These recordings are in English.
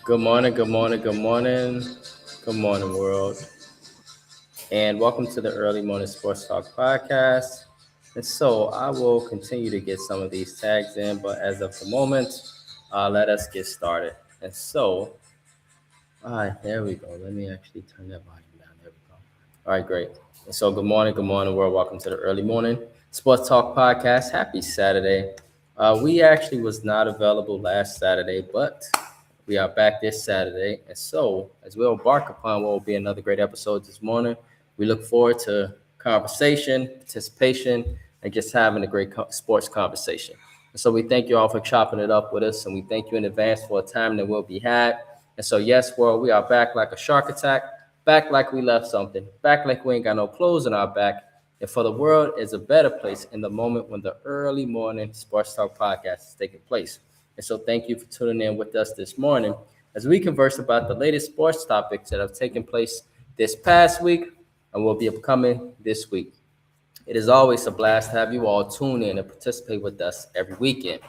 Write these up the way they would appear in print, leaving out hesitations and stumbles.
Good morning, good morning, good morning, good morning, world, and welcome to the Early Morning Sports Talk podcast. And so I will continue to get some of these tags in, but as of the moment, let us get started. And so, all right, there we go. Let me actually turn that volume down. There we go. All right, great. And so, good morning, world. Welcome to the Early Morning Sports Talk podcast. Happy Saturday. We actually was not available last Saturday, but we are back this Saturday. And so, as we embark upon what will be another great episode this morning, we look forward to conversation, participation, and just having a great sports conversation. And so, we thank you all for chopping it up with us, and we thank you in advance for a time that will be had. And so, yes, world, we are back like a shark attack, back like we left something, back like we ain't got no clothes on our back. And for the world is a better place in the moment when the early morning Sports Talk podcast is taking place. And so, thank you for tuning in with us this morning as we converse about the latest sports topics that have taken place this past week and will be upcoming this week. It is always a blast to have you all tune in and participate with us every weekend.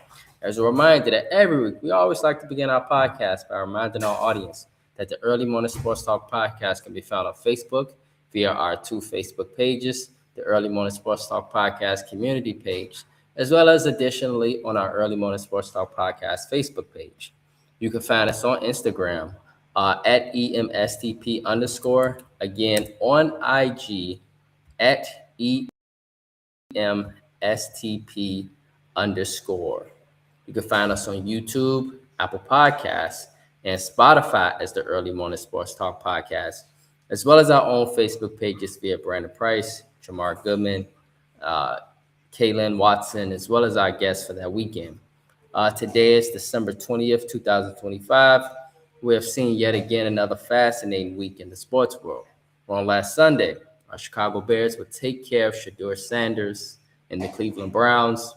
As a reminder that every week we always like to begin our podcast by reminding our audience that the Early Morning Sports Talk podcast can be found on Facebook via our two Facebook pages, the Early Morning Sports Talk podcast community page, as well as additionally on our Early Morning Sports Talk podcast Facebook page. You can find us on Instagram at EMSTP underscore, again on IG at MSTP underscore. You can find us on YouTube, Apple Podcasts, and Spotify as the Early Morning Sports Talk Podcast, as well as our own Facebook pages via Brandon Price, Jamar Goodman, uh, Kaylin Watson, as well as our guests for that weekend. Today is December 20th, 2025. We have seen yet again another fascinating week in the sports world. On last Sunday, our Chicago Bears would take care of Shedeur Sanders and the Cleveland Browns.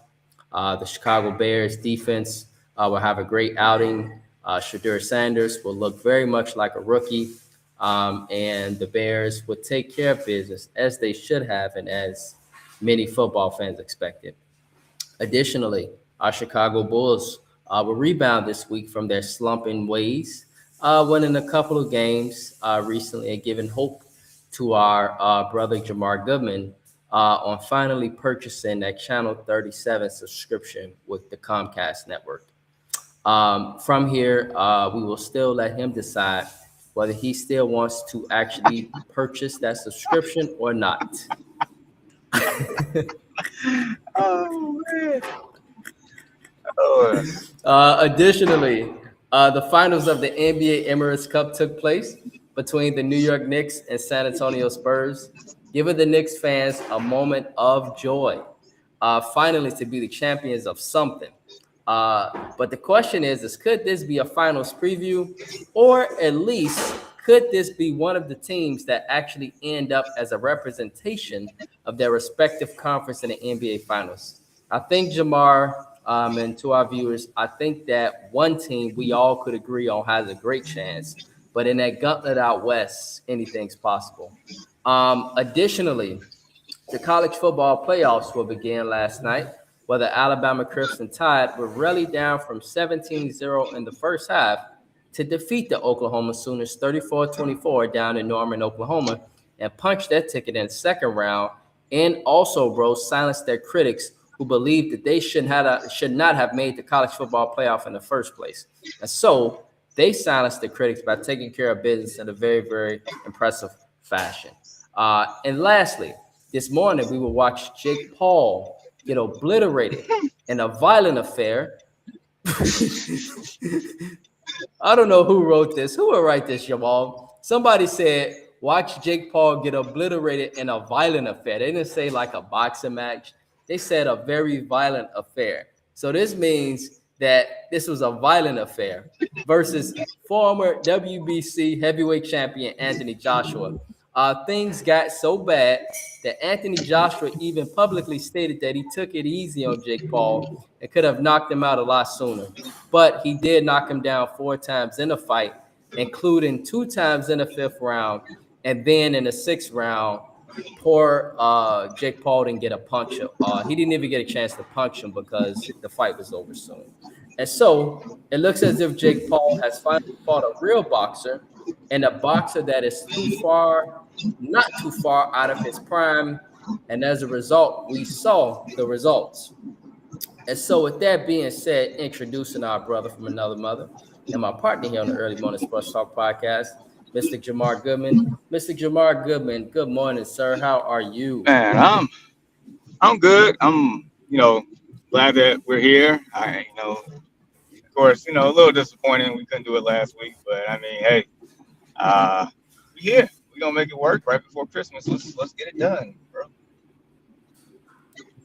The Chicago Bears defense will have a great outing. Shedeur Sanders will look very much like a rookie, and the Bears would take care of business as they should have and as many football fans expected. Additionally, our Chicago Bulls will rebound this week from their slumping ways, winning a couple of games recently and giving hope to our brother Jamar Goodman on finally purchasing that Channel 37 subscription with the Comcast network. From here, we will still let him decide whether he still wants to actually purchase that subscription or not. Oh man. Oh, Additionally, the finals of the NBA Emirates Cup took place between the New York Knicks and San Antonio Spurs, giving the Knicks fans a moment of joy, finally to be the champions of something. But the question is could this be a finals preview, or at least could this be one of the teams that actually end up as a representation of their respective conference in the NBA Finals? I think Jamar, and to our viewers, I think that one team we all could agree on has a great chance, but in that gauntlet out west, anything's possible. Additionally, the college football playoffs will begin last night, where the Alabama Crimson Tide were rallied down from 17-0 in the first half to defeat the Oklahoma Sooners 34-24 down in Norman, Oklahoma, and punch their ticket in the second round, and also, bro, silence their critics who believed that they should not have made the college football playoff in the first place. And so they silenced the critics by taking care of business in a very, very impressive fashion. And lastly, this morning we will watch Jake Paul get obliterated in a violent affair. I don't know who wrote this. Who will write this, Jamal? Somebody said, watch Jake Paul get obliterated in a violent affair. They didn't say like a boxing match. They said a very violent affair. So this means that this was a violent affair versus former WBC heavyweight champion Anthony Joshua. Things got so bad that Anthony Joshua even publicly stated that he took it easy on Jake Paul and could have knocked him out a lot sooner. But he did knock him down 4 times in the fight, including 2 times in the fifth round. And then in the sixth round, poor Jake Paul didn't get a punch. He didn't even get a chance to punch him because the fight was over soon. And so it looks as if Jake Paul has finally fought a real boxer and a boxer that is not too far out of his prime. And as a result, we saw the results. And so, with that being said, introducing our brother from another mother and my partner here on the Early Morning Sports Talk podcast, Mr. Jamar Goodman. Mr. Jamar Goodman, good morning, sir. How are you? Man, I'm good. I'm glad that we're here. Of course, a little disappointing we couldn't do it last week, but I mean, hey, we here. We gonna make it work right before Christmas. Let's get it done, bro.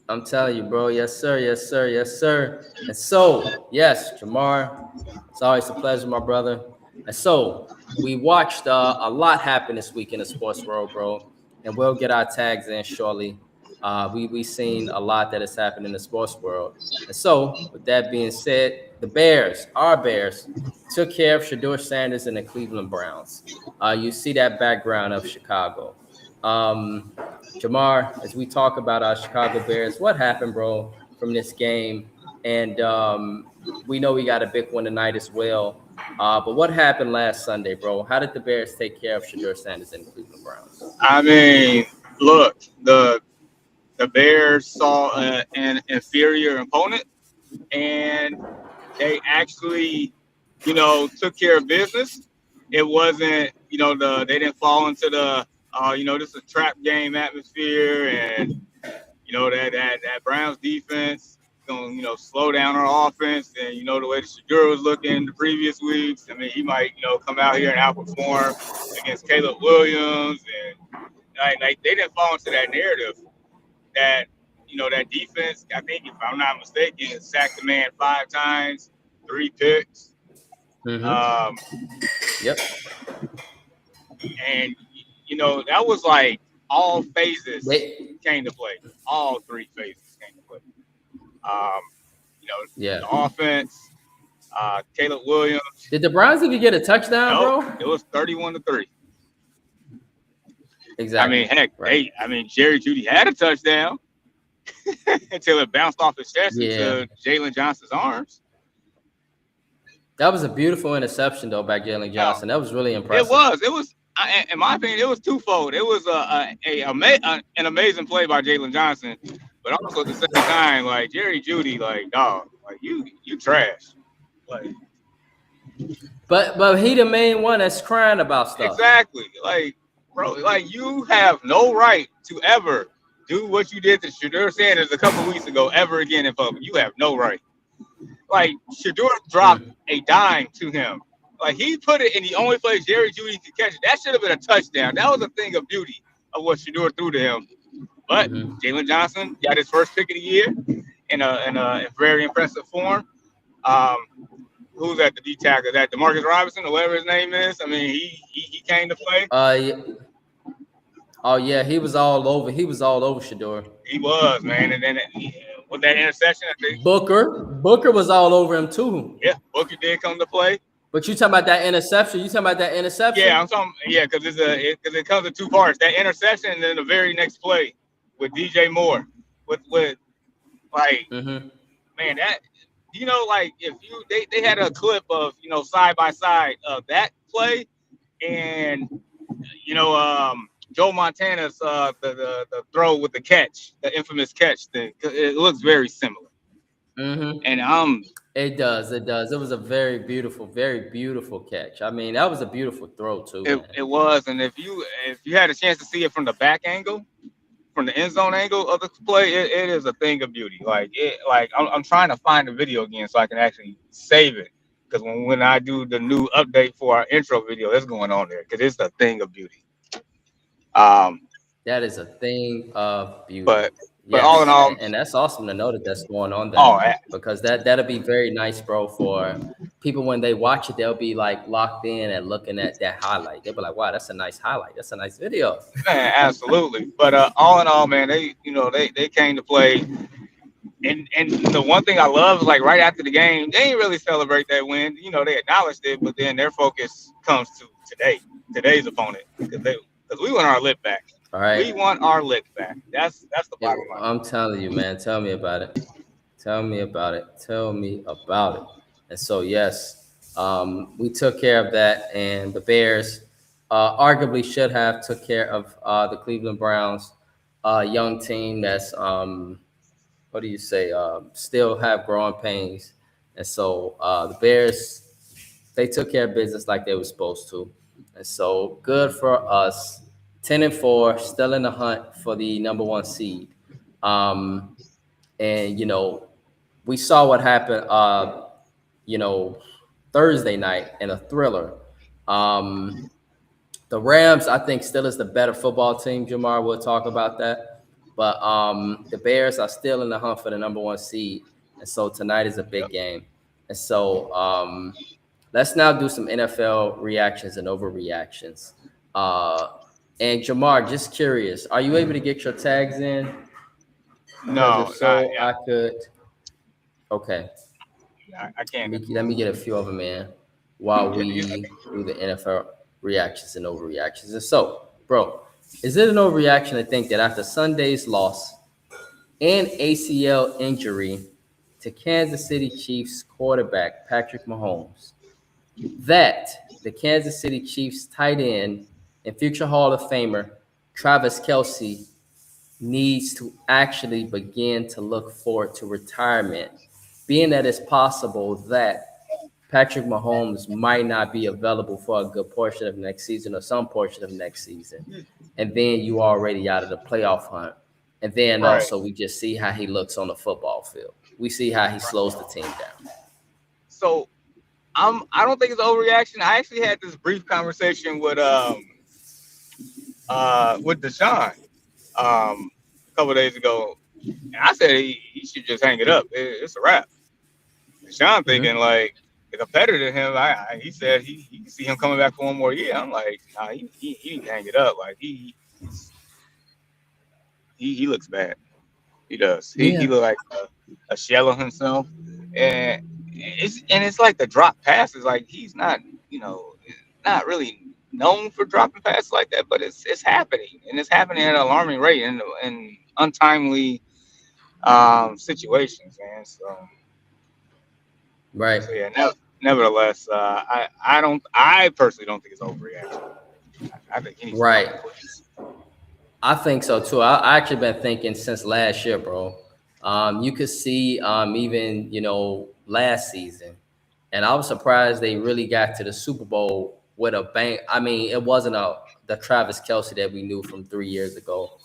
I'm telling you, bro. Yes, sir. Yes, sir. Yes, sir. And so, yes, Jamar, it's always a pleasure, my brother. And so, we watched a lot happen this week in the sports world, bro. And we'll get our tags in shortly. We seen a lot that has happened in the sports world. And so, with that being said, the Bears, our Bears, took care of Shedeur Sanders and the Cleveland Browns. You see that background of Chicago. Jamar, as we talk about our Chicago Bears, what happened, bro, from this game? And we know we got a big one tonight as well. But what happened last Sunday, bro? How did the Bears take care of Shedeur Sanders and the Cleveland Browns? I mean, look, the Bears saw an inferior opponent, and they actually, took care of business. It wasn't, they didn't fall into the, this is a trap game atmosphere, and that Browns defense going, slow down our offense, and the way the Shedeur was looking the previous weeks. I mean, he might, come out here and outperform against Caleb Williams, and like they didn't fall into that narrative that that defense. I think if I'm not mistaken, sacked the man 5 times, 3 picks. Mm-hmm. Yep. And that was like all phases came to play. All 3 phases came to play. The offense, Caleb Williams. Did the Browns even get a touchdown, bro? It was 31-3. Exactly. I mean, heck, right. Jerry Jeudy had a touchdown until it bounced off his chest into Jalen Johnson's arms. That was a beautiful interception, though, by Jalen Johnson. That was really impressive. It was. In my opinion, it was twofold. It was an amazing play by Jalen Johnson, but also at the same time, like Jerry Jeudy, like dog, like you trash. Like, but he the main one that's crying about stuff. Exactly. Like, bro, like you have no right to ever do what you did to Shedeur Sanders a couple weeks ago ever again in public. You have no right. Like Shedeur dropped a dime to him. Like he put it in the only place Jerry Jeudy could catch it. That should have been a touchdown. That was a thing of beauty of what Shedeur threw to him. But Jalen Johnson got his first pick of the year in a very impressive form. Who's at the D tackle? Is that DeMarcus Robinson or whatever his name is? I mean, he came to play. Yeah. Oh yeah, he was all over. He was all over Shedeur. He was, man. And then with that interception, I think Booker was all over him too. Yeah, Booker did come to play. But you talking about that interception? Yeah, I'm talking. Yeah, because it comes in 2 parts. That interception and then the very next play with DJ Moore, with like, man, that like if they had a clip of side by side of that play and Joe Montana's the throw with the catch, the infamous catch thing. It looks very similar. And it does. It was a very beautiful catch. I mean, that was a beautiful throw too. It was, and if you had a chance to see it from the back angle, from the end zone angle of the play, it is a thing of beauty. Like I'm trying to find the video again so I can actually save it, because when I do the new update for our intro video, it's going on there because it's a thing of beauty. That is a thing of beauty. But all in all, and that's awesome to know that that's going on there. Because that'll be very nice, bro, for people when they watch it. They'll be like locked in and looking at that highlight. They'll be like, "Wow, that's a nice highlight. That's a nice video." Man, absolutely. But all in all, man, they came to play. And the one thing I love is like right after the game, they didn't really celebrate that win. They acknowledged it, but then their focus comes to today's opponent, because we want our lick back. All right. We want our lick back. That's the bottom line. I'm telling you, man. Tell me about it. And so, yes, we took care of that, and the Bears arguably should have took care of the Cleveland Browns, young team that's what do you say, still have growing pains. And so the Bears, they took care of business like they were supposed to. And so good for us. 10-4, still in the hunt for the number one seed. Um, and we saw what happened. You know, Thursday night in a thriller. Um, the Rams, I think, still is the better football team. Jamar, we'll talk about that. But the Bears are still in the hunt for the number one seed. And so tonight is a big Yep. game. And so let's now do some NFL reactions and overreactions. Uh, and Jamar, just curious, are you able to get your tags in? Because if No, not so, yeah. I could. Okay, I can't. let me get a few of them in while Yeah, you, we do the NFL reactions and overreactions. And so, bro, is it an overreaction to think that after Sunday's loss and ACL injury to Kansas City Chiefs quarterback Patrick Mahomes, that the Kansas City Chiefs tight end and future Hall of Famer Travis Kelce needs to actually begin to look forward to retirement, being that it's possible that Patrick Mahomes might not be available for a good portion of next season or some portion of next season. And then you already out of the playoff hunt. And then right. also we just see how he looks on the football field. We see how he slows the team down. So I don't think it's overreaction. I actually had this brief conversation with Deshaun a couple of days ago, and I said he should just hang it up. It's a wrap. Deshaun thinking Mm-hmm. like the competitor to him. He said he can see him coming back for one more year. I'm like, nah, he need to hang it up. Like he looks bad. He does. He Yeah. look like a shell of himself, and it's like the drop passes. Like he's not, not really known for dropping passes like that, but it's happening, and it's happening at an alarming rate in untimely situations, man. Right. So yeah. Nevertheless, I personally don't think it's overreaction. I think he needs to cut Right. the cleats. I think so too. I actually been thinking since last year, bro. You could see even last season, and I was surprised they really got to the Super Bowl with a bang. I mean, it wasn't the Travis Kelce that we knew from 3 years ago.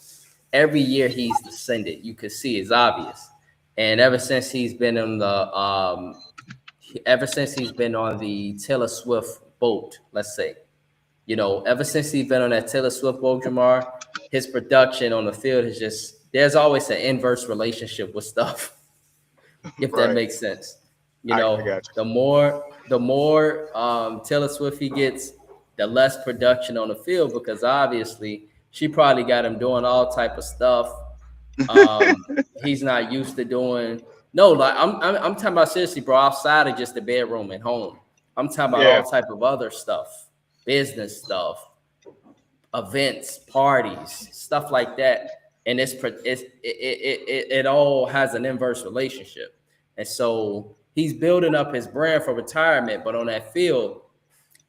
Every year he's descended. You could see it's obvious, and ever since he's been on the Taylor Swift boat, let's say, ever since he's been on that Taylor Swift boat, Jamar, his production on the field is just there's always an inverse relationship with stuff, if that Right. makes sense. I got you. The more Taylor Swift he gets, the less production on the field because obviously she probably got him doing all type of stuff he's not used to doing. No, like I'm talking about seriously, bro. Outside of just the bedroom at home, I'm talking about Yeah. all type of other stuff, business stuff, events, parties, stuff like that. And it all has an inverse relationship. And so he's building up his brand for retirement, but on that field,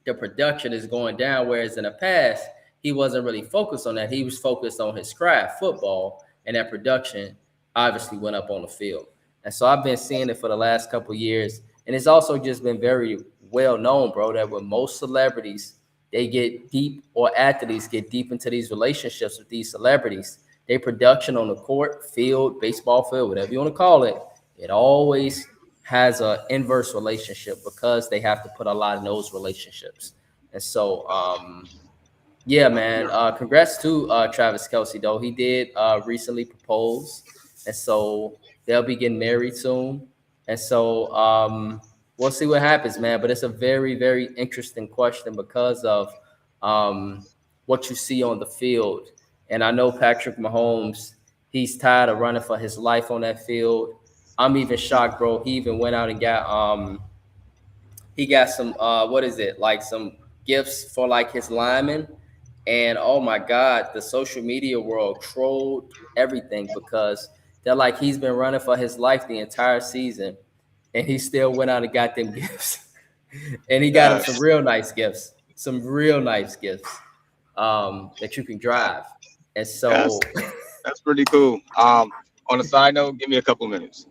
the production is going down. Whereas in the past, he wasn't really focused on that. He was focused on his craft, football, and that production obviously went up on the field. And so I've been seeing it for the last couple of years. And it's also just been very well known, bro, that with most celebrities, they get deep, or athletes get deep into these relationships with these celebrities. Their production on the court, field, baseball field, whatever you want to call it, it always has an inverse relationship because they have to put a lot in those relationships. And so, yeah, man, congrats to Travis Kelce, though. He did recently propose. And so they'll be getting married soon. And so we'll see what happens, man. But it's a very, very interesting question because of what you see on the field. And I know Patrick Mahomes, he's tired of running for his life on that field. I'm even shocked, bro. He even went out and got some what is it, like some gifts for like his linemen. And oh my God, the social media world trolled everything because they're like he's been running for his life the entire season, and he still went out and got them gifts. And he got him some Yes, real nice gifts, that you can drive. And yes, so, that's pretty cool. On a side note, give me a couple minutes.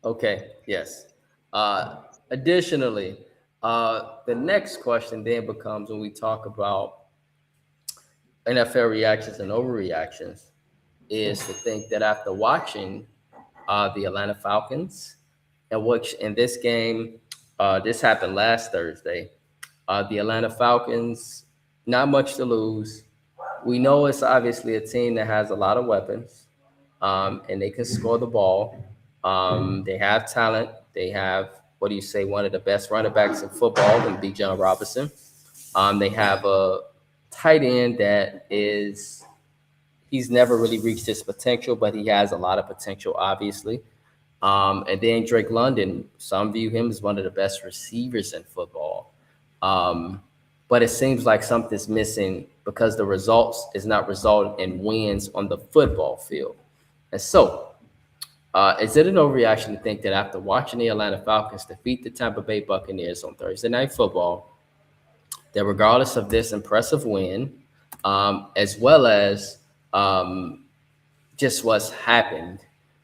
okay, yes. Additionally, the next question then becomes when we talk about NFL reactions and overreactions, is to think that after watching the Atlanta Falcons, and which in this game, this happened last Thursday, the Atlanta Falcons, not much to lose. We know it's obviously a team that has a lot of weapons, and they can score the ball. They have talent. They have, what do you say, one of the best running backs in football in Bijan Robinson. They have a tight end that is, he's never really reached his potential, but he has a lot of potential, obviously. And then Drake London, some view him as one of the best receivers in football. Um, but it seems like something's missing because the results is not resulting in wins on the football field. And so, is it an overreaction to think that after watching the Atlanta Falcons defeat the Tampa Bay Buccaneers on Thursday Night Football, that regardless of this impressive win, as well as just what's happened,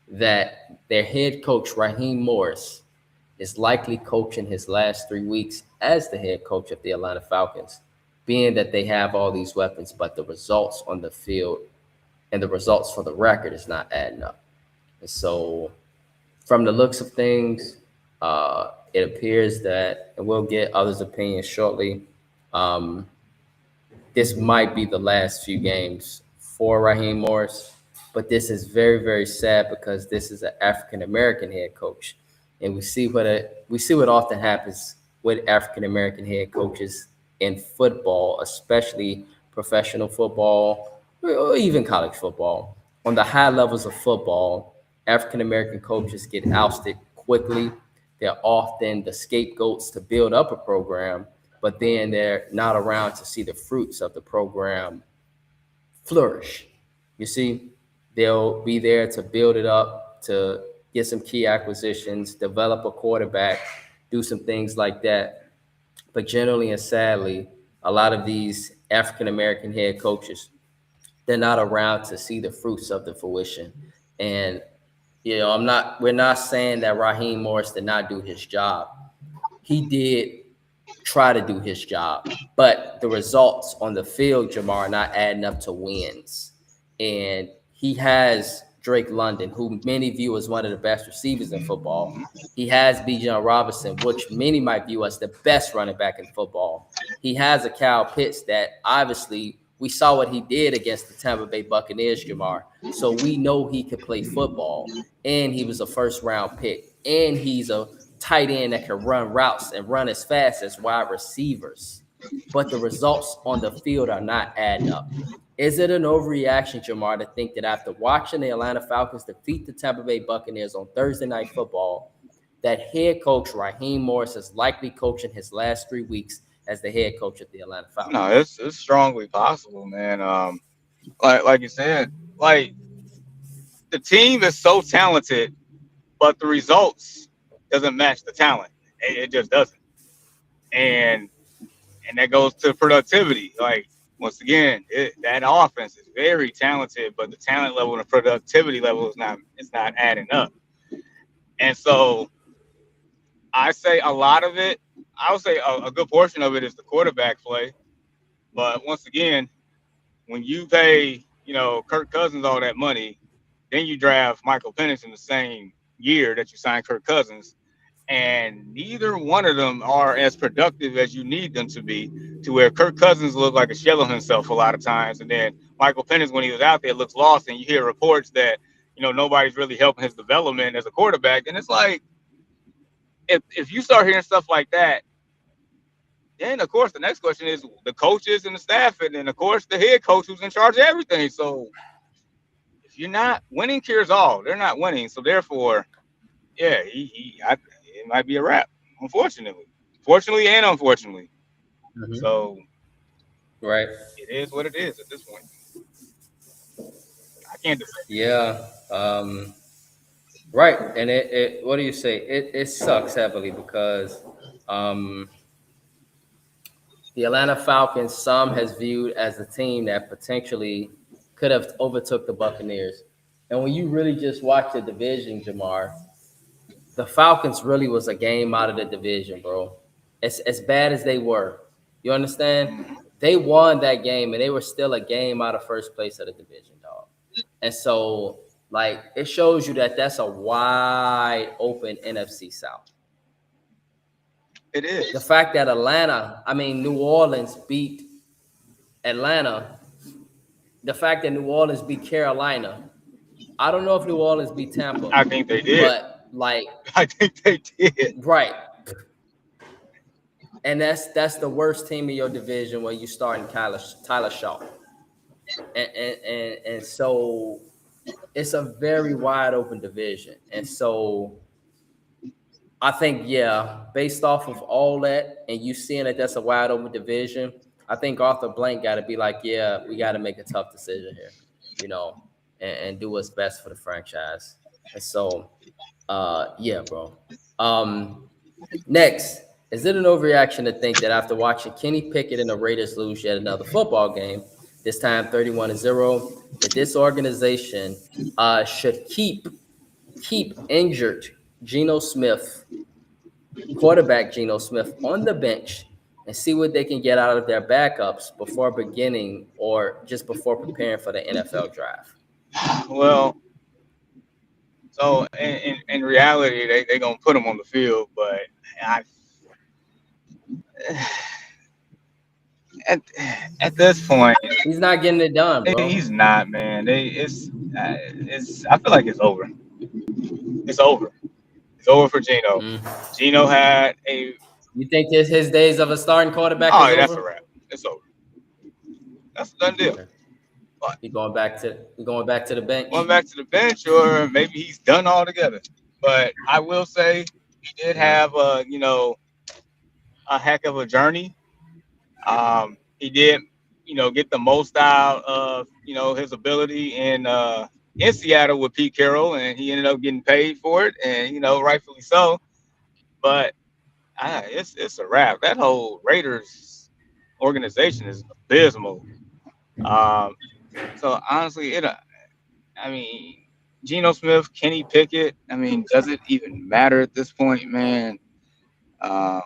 that their head coach, Raheem Morris, is likely coaching his last 3 weeks as the head coach of the Atlanta Falcons, being that they have all these weapons, but the results on the field and the results for the record is not adding up. And so, from the looks of things, it appears that, and we'll get others' opinions shortly, um, this might be the last few games for Raheem Morris. But this is very, very sad because this is an African American head coach, and we see what often happens with African American head coaches in football, especially professional football or even college football. On the high levels of football, African American coaches get ousted quickly. They're often the scapegoats to build up a program, but then they're not around to see the fruits of the program flourish. You see, they'll be there to build it up, to get some key acquisitions, develop a quarterback, do some things like that. But generally and sadly, a lot of these African American head coaches, they're not around to see the fruits of the fruition. And we're not saying that Raheem Morris did not do his job. He did try to do his job, but the results on the field, Jamar, are not adding up to wins. And he has Drake London, who many view as one of the best receivers in football. He has Bijan Robinson, which many might view as the best running back in football. He has a Kyle Pitts that obviously we saw what he did against the Tampa Bay Buccaneers, Jamar. So we know he could play football. And he was a first round pick. And he's a tight end that can run routes and run as fast as wide receivers. But the results on the field are not adding up. Is it an overreaction, Jamar, to think that after watching the Atlanta Falcons defeat the Tampa Bay Buccaneers on Thursday Night Football, that head coach Raheem Morris is likely coaching his last 3 weeks as the head coach of the Atlanta Falcons? No, it's strongly possible, man. Like you said, like the team is so talented, but the results doesn't match the talent. It just doesn't. And that goes to productivity. Like once again, that offense is very talented, but the talent level and the productivity level is not, it's not adding up. And so I say a lot of it, I would say a good portion of it is the quarterback play. But once again, when you pay, Kirk Cousins all that money, then you draft Michael Penix in the same year that you signed Kirk Cousins, and neither one of them are as productive as you need them to be, to where Kirk Cousins looks like a shell of himself a lot of times, and then Michael Penix, when he was out there, looks lost, and you hear reports that nobody's really helping his development as a quarterback, and it's like if you start hearing stuff like that, then of course the next question is the coaches and the staff, and then of course the head coach who's in charge of everything. So if you're not winning, cures all. They're not winning, so therefore, yeah, it might be a wrap. Fortunately and unfortunately. Mm-hmm. So Right. it is what it is at this point. I can't defend. Yeah. Right. And it what do you say? It sucks heavily because um, the Atlanta Falcons, some has viewed as a team that potentially could have overtook the Buccaneers. And when you really just watch the division, Jamar, the Falcons really was a game out of the division, bro. As bad as they were. You understand? They won that game and they were still a game out of first place of the division, dog. And so, like, it shows you that that's a wide open NFC South. It The is. fact that New Orleans beat Atlanta, the fact that New Orleans beat Carolina, I don't know if New Orleans beat Tampa, I think they did. but like, I think they did. right. And that's the worst team in your division when you starting Tyler Shaw. And so it's a very wide open division. And so I think, yeah, based off of all that, and you seeing that that's a wide open division, I think Arthur Blank got to be like, yeah, we got to make a tough decision here, you know, and do what's best for the franchise. And so, yeah, bro. Next, is it an overreaction to think that after watching Kenny Pickett and the Raiders lose yet another football game, this time 31-0, that this organization should keep injured Geno Smith, quarterback Geno Smith, on the bench and see what they can get out of their backups before beginning or just before preparing for the NFL draft? Well, so in reality, they gonna put him on the field, but I, at at this point, He's not getting it done, bro. he's not, man. It's. I feel like it's over. It's over. It's over for Geno. Mm. Geno had a. You think his days of a starting quarterback is Oh, that's a over? wrap. It's over. That's a done deal. Okay. But He going back to the bench. going back to the bench, or maybe he's done altogether. But I will say he did have a heck of a journey. He did, get the most out of his ability in Seattle with Pete Carroll, and he ended up getting paid for it, and rightfully so. But it's a wrap. That whole Raiders organization is abysmal. Um, so honestly, I mean, Geno Smith, Kenny Pickett. I mean, does it even matter at this point, man? Um,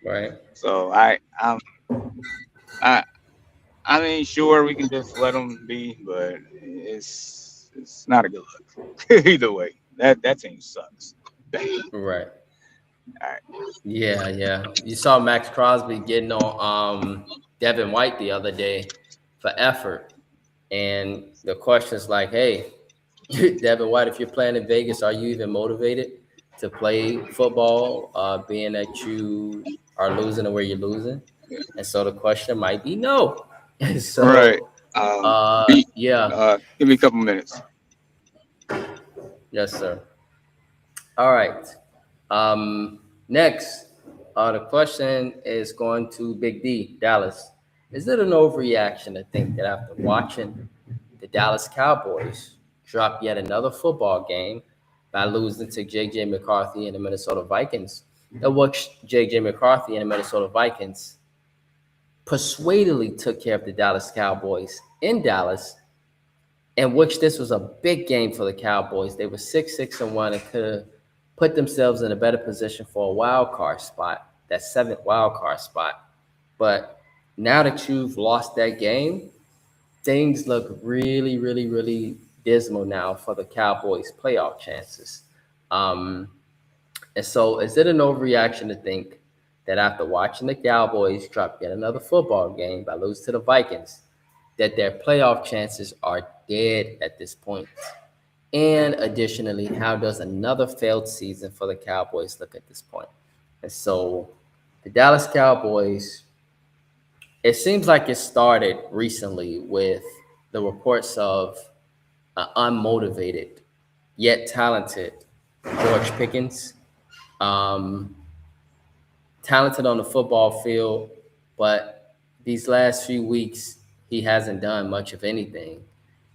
Right. so I I mean, sure, we can just let them be, but it's not a good look either way. That team sucks. Right. All right. Yeah, yeah. You saw Max Crosby getting on Devin White the other day for effort. And the question is like, hey, Devin White, if you're playing in Vegas, are you even motivated to play football, being that you are losing the way you're losing? And so the question might be no. All right. So, yeah. Give me a couple minutes. Yes, sir. All right. Next, the question is going to Big D, Dallas. Is it an overreaction to think that after watching the Dallas Cowboys drop yet another football game by losing to J.J. McCarthy and the Minnesota Vikings, that what J.J. McCarthy and the Minnesota Vikings persuadedly took care of the Dallas Cowboys in Dallas, in which this was a big game for the Cowboys? They were 6-1 and could have put themselves in a better position for a wild card spot, that seventh wild card spot. But now that you've lost that game, things look really, really, really dismal now for the Cowboys' playoff chances. And so, is it an overreaction to think that after watching the Cowboys drop yet another football game by losing to the Vikings, that their playoff chances are dead at this point? And additionally, how does another failed season for the Cowboys look at this point? And so the Dallas Cowboys, it seems like it started recently with the reports of an unmotivated yet talented George Pickens. Talented on the football field, but these last few weeks, he hasn't done much of anything.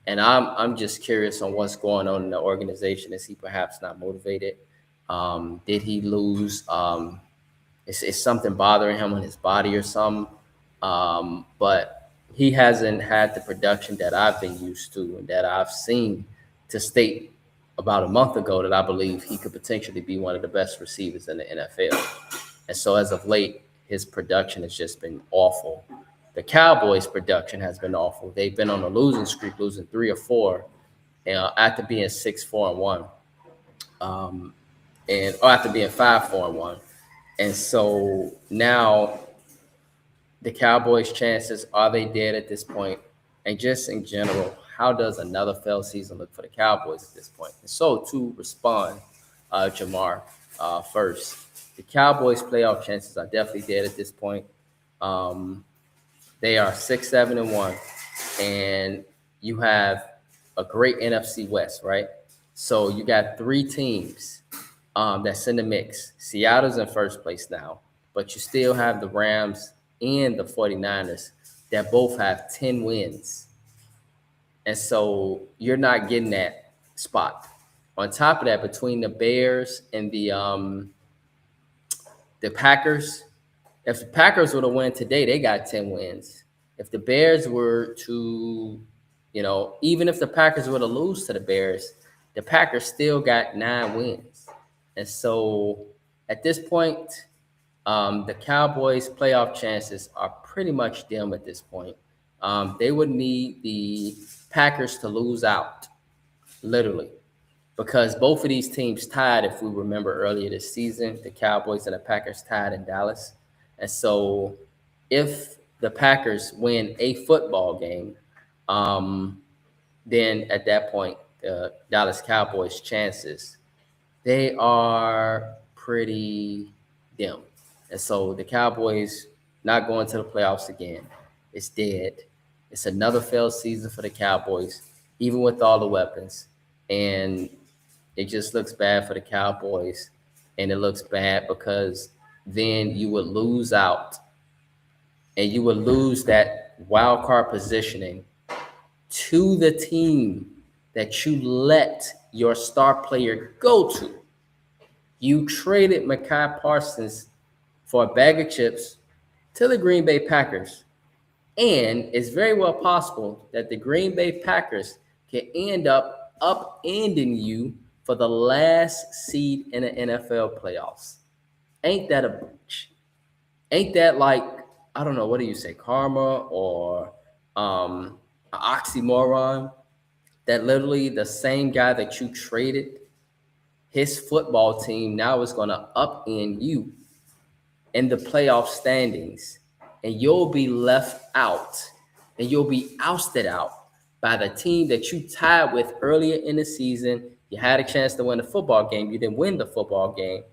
And I'm just curious on what's going on in the organization. Is he perhaps not motivated? Did he lose? Is something bothering him in his body or something? But he hasn't had the production that I've been used to and that I've seen to state about a month ago that I believe he could potentially be one of the best receivers in the NFL. And so as of late, his production has just been awful. The Cowboys' production has been awful. They've been on a losing streak, losing 3 or 4, after being 6-4-1, or after being 5-4-1. And so now the Cowboys' chances, are they dead at this point? And just in general, how does another failed season look for the Cowboys at this point? And so to respond, Jamar, first, the Cowboys' playoff chances are definitely dead at this point. They are 6-7-1, and you have a great NFC West, right? So you got 3 teams that's in the mix. Seattle's in first place now, but you still have the Rams and the 49ers that both have 10 wins. And so you're not getting that spot. On top of that, between the Bears and the Packers, if the Packers were to win today, they got 10 wins. If the Bears were to, even if the Packers were to lose to the Bears, the Packers still got 9 wins. And so at this point, the Cowboys' playoff chances are pretty much dim at this point. They would need the Packers to lose out, literally, because both of these teams tied, if we remember earlier this season, the Cowboys and the Packers tied in Dallas. And so if the Packers win a football game, then at that point, the Dallas Cowboys' chances, they are pretty dim. And so the Cowboys not going to the playoffs again. It's dead. It's another failed season for the Cowboys, even with all the weapons. And it just looks bad for the Cowboys. And it looks bad because then you would lose out, and you would lose that wild card positioning to the team that you let your star player go to. You traded Micah Parsons for a bag of chips to the Green Bay Packers. And it's very well possible that the Green Bay Packers can end up upending you for the last seed in the NFL playoffs. Ain't that a bitch? Ain't that like, I don't know, what do you say, karma or an oxymoron? That literally the same guy that you traded, his football team now is going to upend you in the playoff standings, and you'll be left out, and you'll be ousted out by the team that you tied with earlier in the season. You had a chance to win the football game. You didn't win the football game.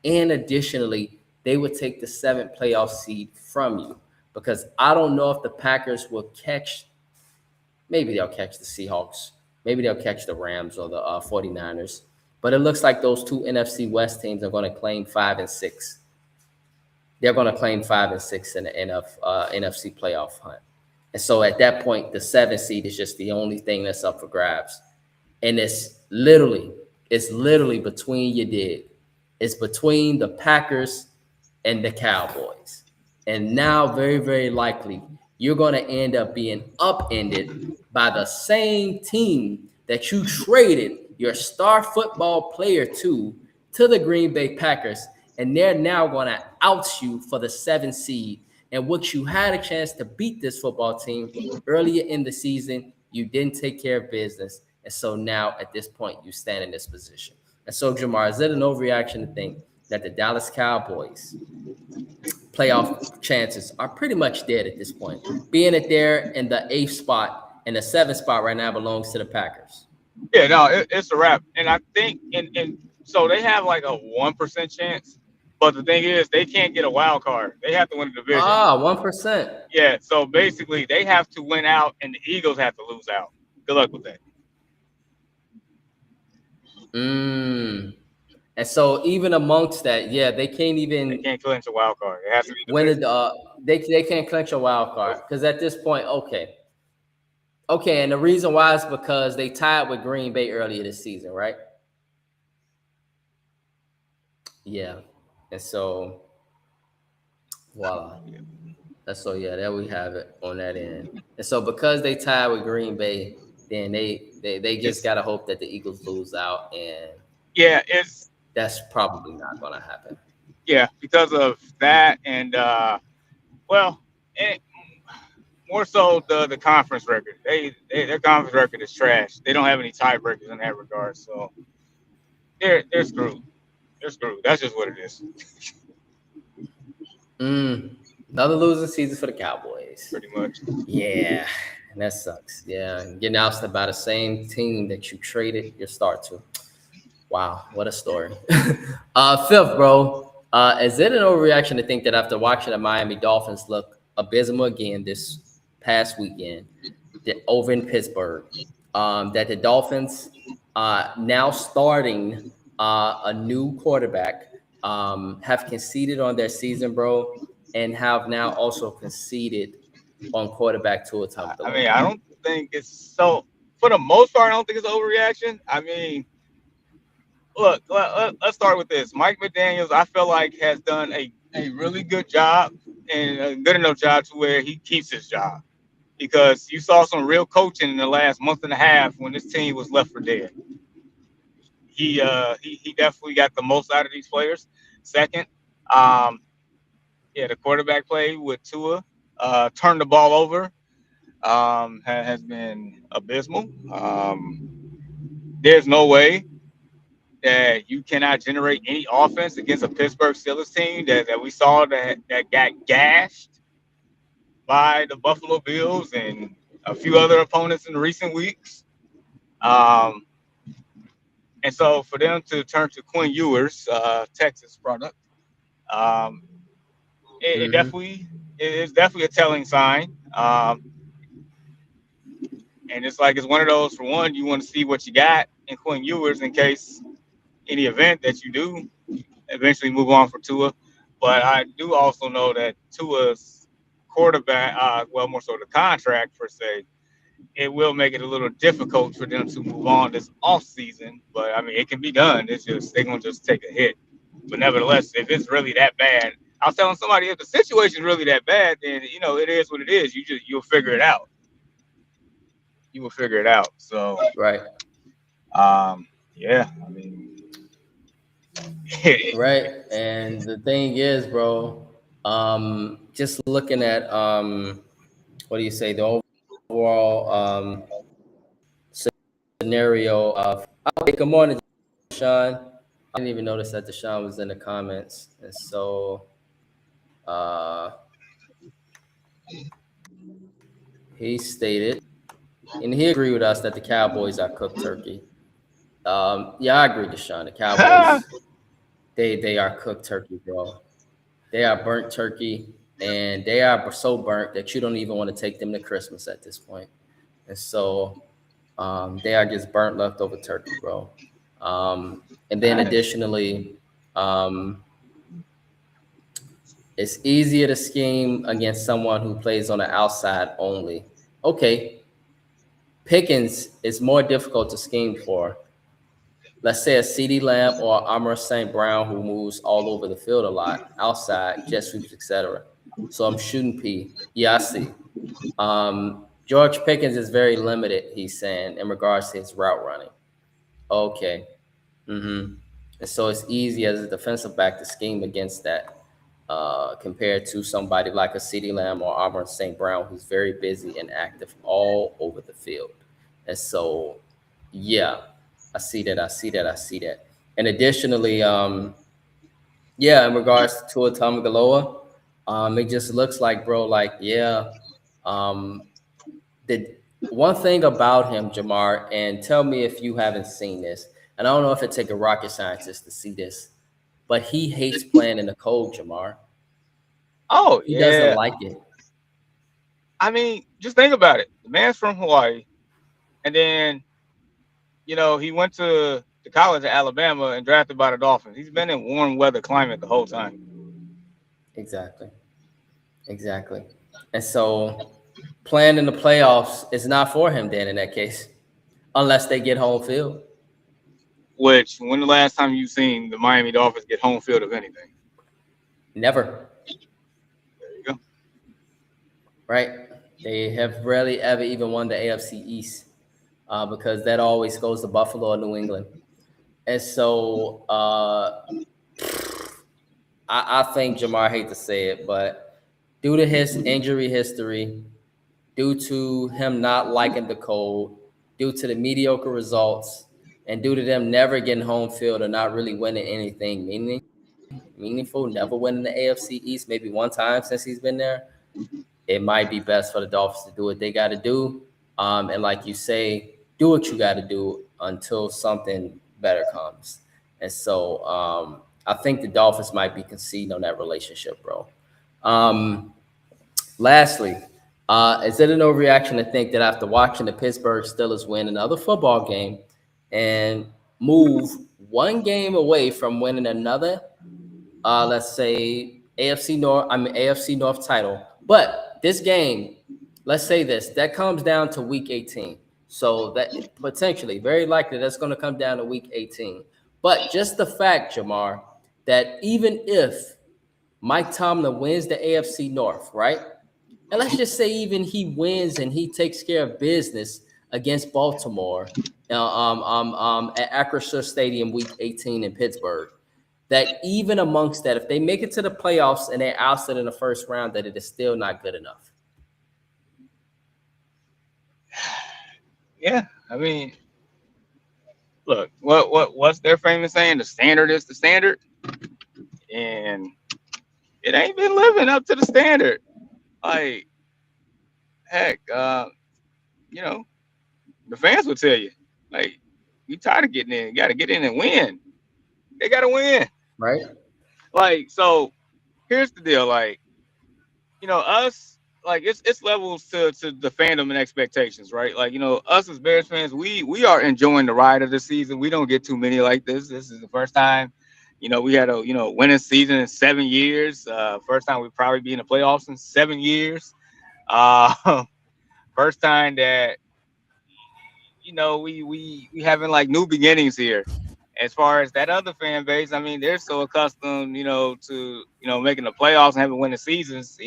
And additionally, they would take the 7th playoff seed from you, because I don't know if the Packers will catch, maybe they'll catch the Seahawks. Maybe they'll catch the Rams or the 49ers. But it looks like those 2 NFC West teams are going to claim 5 and 6. They're going to claim 5 and 6 in the NFC playoff hunt. And so at that point, the 7th seed is just the only thing that's up for grabs. And it's literally between you dig. It's between the Packers and the Cowboys. And now, very, very likely, you're going to end up being upended by the same team that you traded your star football player to the Green Bay Packers. And they're now going to out you for the 7th seed. And what you had a chance to beat this football team earlier in the season, you didn't take care of business. And so now at this point, you stand in this position. And so, Jamar, is it an overreaction to think that the Dallas Cowboys playoff chances are pretty much dead at this point, being that they're in the 8th spot and the 7th spot right now belongs to the Packers? Yeah, no, it's a wrap. And I think, and so they have like a 1% chance. But the thing is, they can't get a wild card. They have to win the division. 1%. Yeah, so basically, they have to win out, and the Eagles have to lose out. Good luck with that. And so even amongst that, yeah, they can't clinch a wild card. It has to be win it. They can't clinch a wild card because at this point, okay, Okay, and the reason why is because they tied with Green Bay earlier this season, right? Yeah. And so voila. And so yeah, there we have it on that end. And so because they tied with Green Bay, then they just It's gotta hope that the Eagles lose out, and yeah, it's that's probably not gonna happen. yeah because of that and well, and more so the conference record. Their conference record is trash. They don't have any tiebreakers in that regard, so they're screwed. They're screwed. That's just what it is, Another losing season for the Cowboys. pretty much. Yeah, and that sucks. Yeah, and getting ousted by the same team that you traded your start to. Wow, what a story. Fifth, bro. Is it an overreaction to think that after watching the Miami Dolphins look abysmal again this past weekend, over in Pittsburgh, that the Dolphins now starting a new quarterback have conceded on their season, bro, and have now also conceded on quarterback Tua I mean, Tagovailoa? I don't think it's so. For the most part, I don't think it's overreaction. I mean, look, let's start with this. Mike McDaniels, I feel like, has done a really good job and a good enough job to where he keeps his job because you saw some real coaching in the last month and a half when this team was left for dead. He definitely got the most out of these players. Second, um, yeah, the quarterback play with Tua, turned the ball over, has been abysmal. There's no way that you cannot generate any offense against a Pittsburgh Steelers team that we saw that got gashed by the Buffalo Bills and a few other opponents in recent weeks. Um, and so for them to turn to Quinn Ewers, Texas product, um, it Mm-hmm. definitely it's definitely a telling sign. And it's like it's one of those. For one, you want to see what you got in Quinn Ewers in case any event that you do eventually move on for Tua. But I do also know that Tua's quarterback, well, more so the contract per se, it will make it a little difficult for them to move on this off season. But I mean, it can be done. It's just they're gonna just take a hit. But nevertheless, if it's really that bad, I was telling somebody if the situation is really that bad, then it is what it is. You'll figure it out. You will figure it out. So Right. yeah, I mean, Right. And the thing is, bro, just looking at what do you say, the overall scenario of okay, good morning, Deshaun. I didn't even notice that Deshaun was in the comments. And so uh he stated, and he agreed with us that the Cowboys are cooked turkey. Yeah, I agree, Deshaun. The Cowboys, they are cooked turkey, bro. They are burnt turkey, and they are so burnt that you don't even want to take them to Christmas at this point. And so they are just burnt leftover turkey, bro. And then nice. additionally, um, it's easier to scheme against someone who plays on the outside only. Okay, Pickens is more difficult to scheme for. Let's say a CeeDee Lamb or Amar St. Brown who moves all over the field a lot, outside, jet sweeps, etc. So I'm shooting P. Yeah, I see. George Pickens is very limited, he's saying, in regards to his route running. Okay. And so it's easy as a defensive back to scheme against that compared to somebody like a CeeDee Lamb or Amar St. Brown who's very busy and active all over the field. And so, yeah, I see that. I see that. I see that. And additionally, yeah, in regards to Tua Tagovailoa, it just looks like, bro, like, yeah, um, the one thing about him, Jamar, and tell me if you haven't seen this, and I don't know if it take a rocket scientist to see this, but he hates playing in the cold, Jamar. Oh He doesn't yeah. like it. I mean, just think about it. The man's from Hawaii, and then he went to college at Alabama and drafted by the Dolphins. He's been in warm weather climate the whole time. Exactly. Exactly. And so, playing in the playoffs is not for him then in that case, unless they get home field. Which, when the last time you seen the Miami Dolphins get home field of anything? Never, There you go. right? They have rarely ever even won the AFC East because that always goes to Buffalo or New England. And so I think Jamar, I hate to say it, but due to his injury history, due to him not liking the cold, due to the mediocre results, and due to them never getting home field or not really winning anything meaningful, never winning the AFC East, maybe one time since he's been there, it might be best for the Dolphins to do what they got to do. And like you say, do what you got to do until something better comes. And so I think the Dolphins might be conceding on that relationship, bro. Um, Lastly, is it an overreaction to think that after watching the Pittsburgh Steelers win another football game and move one game away from winning another, let's say AFC North title, but this game, let's say this, that comes down to week 18. So that potentially, very likely, that's going to come down to week 18. But just the fact, Jamar, that even if Mike Tomlin wins the AFC North, right? And let's just say even he wins and he takes care of business against Baltimore at Acrisure Stadium week 18 in Pittsburgh, that even amongst that, if they make it to the playoffs and they're ousted in the first round, that it is still not good enough. Yeah, I mean, look, what's their famous saying? The standard is the standard, and it ain't been living up to the standard. Like, heck, you know, the fans will tell you, like, you tired of getting in, you got to get in and win. They got to win. Right? Like, so here's the deal, like, us, like it's levels to the fandom and expectations, right? Like, us as Bears fans, we are enjoying the ride of the season. We don't get too many like this. This is the first time, we had a winning season in 7 years. First time we probably be in the playoffs in 7 years. First time that we having like new beginnings here. As far as that other fan base, I mean, they're so accustomed, to making the playoffs and having winning seasons.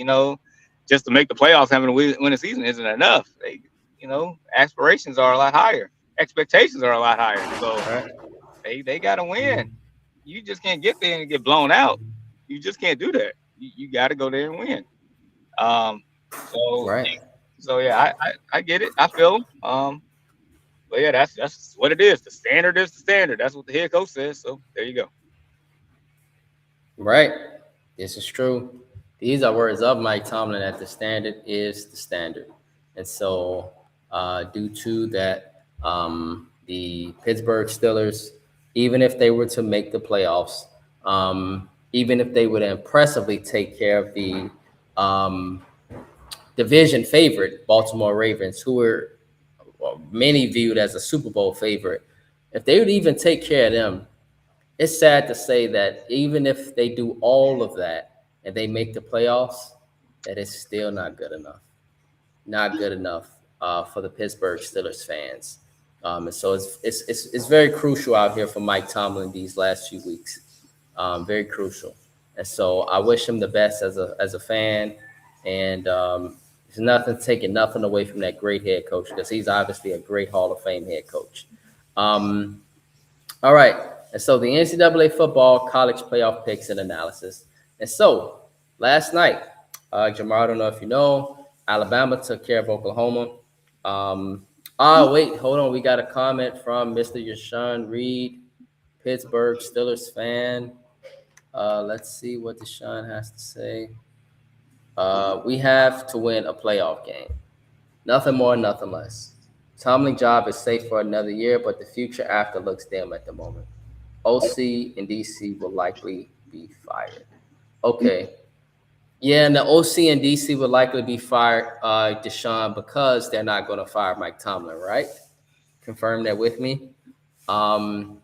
Just to make the playoffs, having a winning season isn't enough. Aspirations are a lot higher, expectations are a lot higher. So they got to win. You just can't get there and get blown out. You just can't do that. You got to go there and win. So Right. so yeah, I get it. I feel them. But yeah, that's what it is. The standard is the standard. That's what the head coach says. So there you go. Right. This is true. These are words of Mike Tomlin that the standard is the standard. And so, due to that, the Pittsburgh Steelers, even if they were to make the playoffs, even if they would impressively take care of the division favorite Baltimore Ravens, who were many viewed as a Super Bowl favorite, if they would even take care of them, it's sad to say that even if they do all of that and they make the playoffs, that is still not good enough. Not good enough for the Pittsburgh Steelers fans. And so it's very crucial out here for Mike Tomlin these last few weeks. Very crucial. And so I wish him the best as a fan. And there's nothing taking nothing away from that great head coach because he's obviously a great Hall of Fame head coach. All right. And so the NCAA football college playoff picks and analysis. And so last night, Jamar, I don't know if you know, Alabama took care of Oklahoma. Wait, hold on. We got a comment from Mr. Yashawn Reed, Pittsburgh Steelers fan. Let's see what Deshaun has to say. We have to win a playoff game. Nothing more, nothing less. Tomlin job is safe for another year, but the future after looks dim at the moment. OC and DC will likely be fired. Okay. Yeah, and the OC and DC will likely be fired, Deshaun, because they're not going to fire Mike Tomlin, right? Confirm that with me. And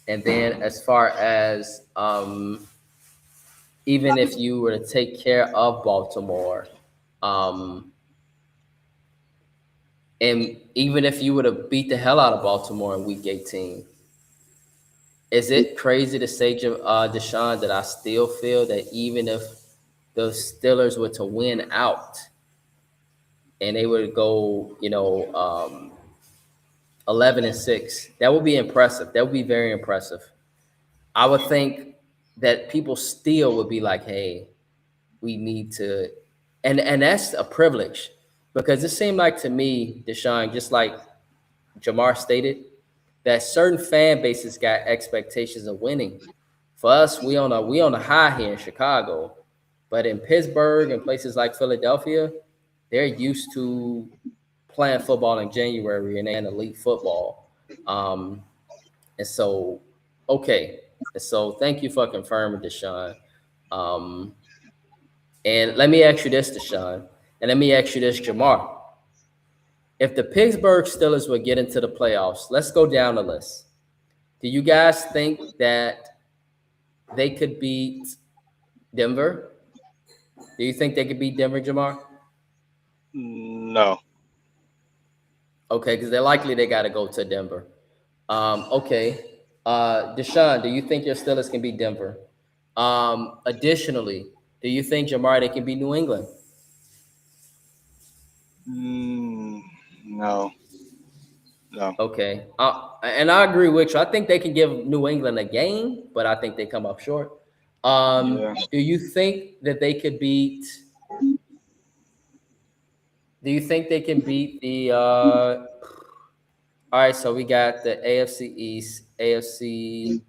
then as far as even if you were to take care of Baltimore, And even if you would have beat the hell out of Baltimore in Week 18, is it crazy to say, Deshaun, that I still feel that even if the Steelers were to win out and they would go, 11-6, that would be impressive. That would be very impressive. I would think that people still would be like, hey, we need to, and that's a privilege, because it seemed like to me, Deshaun, just like Jamar stated, that certain fan bases got expectations of winning. For us, we on a high here in Chicago, but in Pittsburgh and places like Philadelphia, they're used to playing football in January and elite football. Um, and so, okay. And so, thank you for confirming, Deshaun. Um, and let me ask you this, Deshaun, and let me ask you this, Jamar. If the Pittsburgh Steelers would get into the playoffs, let's go down the list. Do you guys think that they could beat Denver? Do you think they could beat Denver, Jamar? No. Okay, because they're likely they got to go to Denver. Okay. Deshaun, do you think your Steelers can beat Denver? Additionally, do you think, Jamar, they can beat New England? No. No. Okay. And I agree with you. I think they can give New England a game, but I think they come up short. Yeah. Do you think that they could beat? Do you think they can beat the? All right, so we got the AFC East, AFC.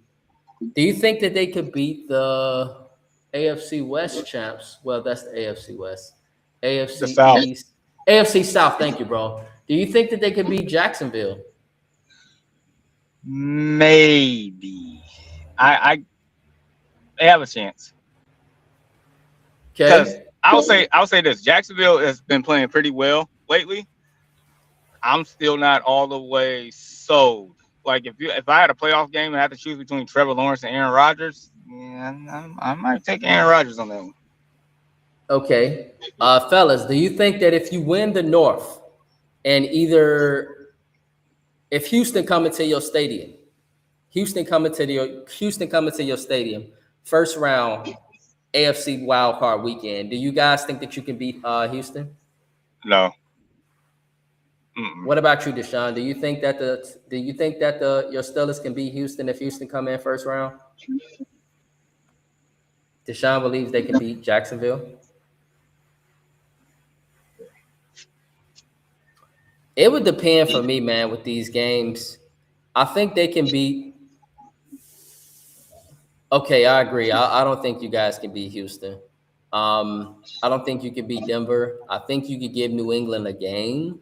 Do you think that they could beat the AFC West champs? Well, that's the AFC West. The AFC South. East, AFC South. Thank you, bro. Do you think that they could beat Jacksonville? Maybe. I they have a chance. Because Okay. I'll say this: Jacksonville has been playing pretty well lately. I'm still not all the way sold. Like if I had a playoff game and I had to choose between Trevor Lawrence and Aaron Rodgers, yeah, I might take Aaron Rodgers on that one. Okay. Fellas, do you think that if you win the North and either if Houston coming to your stadium, Houston coming to your stadium, first round AFC wild card weekend, do you guys think that you can beat Houston? No. Mm-mm. What about you, Deshaun? Do you think that your Steelers can beat Houston if Houston come in first round? Deshaun believes they can beat Jacksonville. It would depend for me, man, with these games. I think they can beat. Okay, I agree. I don't think you guys can beat Houston. I don't think you can beat Denver. I think you could give New England a game,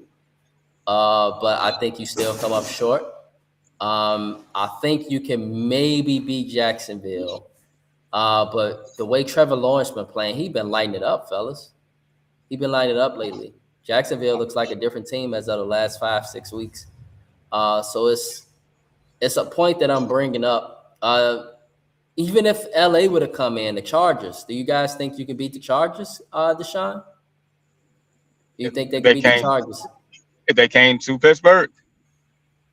but I think you still come up short. I think you can maybe beat Jacksonville, but the way Trevor Lawrence been playing, he been lighting it up, fellas. He been lighting it up lately. Jacksonville looks like a different team as of the last 5-6 weeks. So it's a point that I'm bringing up. Even if LA would have come in, the Chargers, do you guys think you could beat the Chargers, Deshaun? Do you think they could beat the Chargers? If they came to Pittsburgh,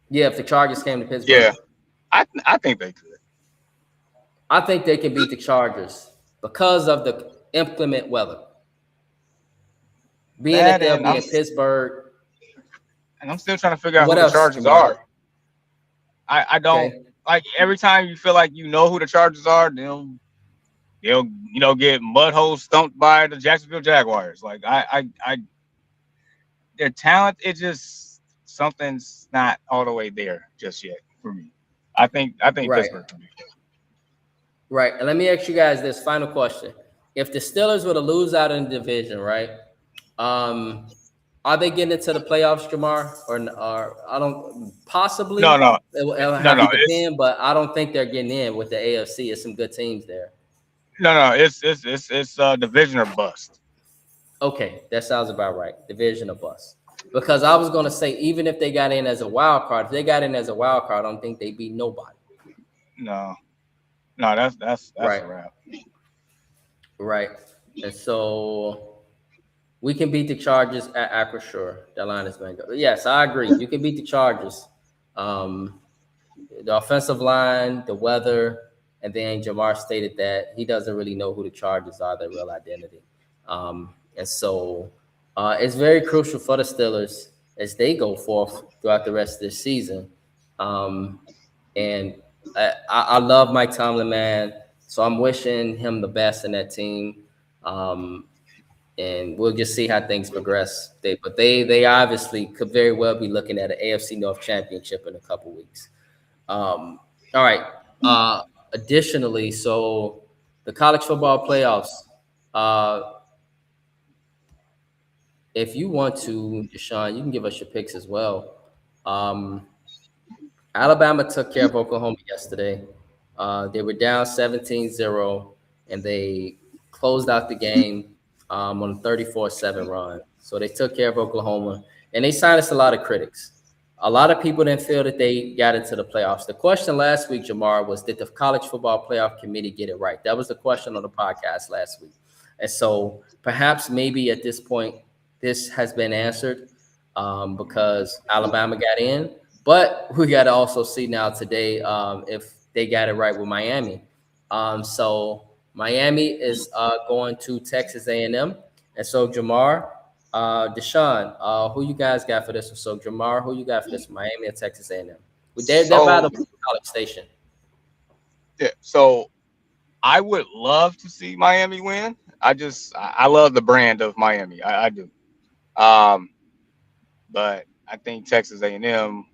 Yeah, if the Chargers came to Pittsburgh. yeah, I think they could. I think they can beat the Chargers because of the inclement weather. Being that they'll be in Pittsburgh. And I'm still trying to figure out What who the else, Chargers Jamar? are. I don't Okay. like every time you feel like you know who the Chargers are, they'll get mud holes stumped by the Jacksonville Jaguars. Like I their talent, it just something's not all the way there just yet for me. I think Right. Pittsburgh can be. Right. And let me ask you guys this final question. If the Steelers were to lose out in the division, right? Are they getting into the playoffs, Jamar? Or I don't possibly. No. It'll No, have to depend, but I don't think they're getting in with the AFC. There's some good teams there. no. It's division or bust. Okay, that sounds about right. Division or bust. Because I was gonna say, even if they got in as a wild card, if they got in as a wild card, I don't think they beat nobody. No, that's Right. a wrap. Right. And so We can beat the Chargers at Acrisure. That line is going to go. Yes, I agree. You can beat the Chargers. Um, the offensive line, the weather, and then Jamar stated that he doesn't really know who the Chargers are, their real identity. And so it's very crucial for the Steelers as they go forth throughout the rest of this season. And I love Mike Tomlin, man. So I'm wishing him the best in that team. And we'll just see how things progress. They obviously could very well be looking at an AFC North championship in a couple weeks. All right. Additionally, so the college football playoffs. If you want to, Deshaun, you can give us your picks as well. Alabama took care of Oklahoma yesterday. They were down 17-0, and they closed out the game on a 34-7 run. So they took care of Oklahoma, and they silenced a lot of critics. A lot of people didn't feel that they got into the playoffs. The question last week, Jamar, was did the College Football Playoff Committee get it right? That was the question on the podcast last week. And so perhaps maybe at this point, this has been answered because Alabama got in. But we got to also see now today if they got it right with Miami. So Miami is going to Texas A&M. And so Jamar, Deshaun, who you guys got for this one? So Jamar, who you got for this one? Miami or Texas A&M? They're by the College Station. Yeah, so I would love to see Miami win. I love the brand of Miami. I do. But I think Texas A&M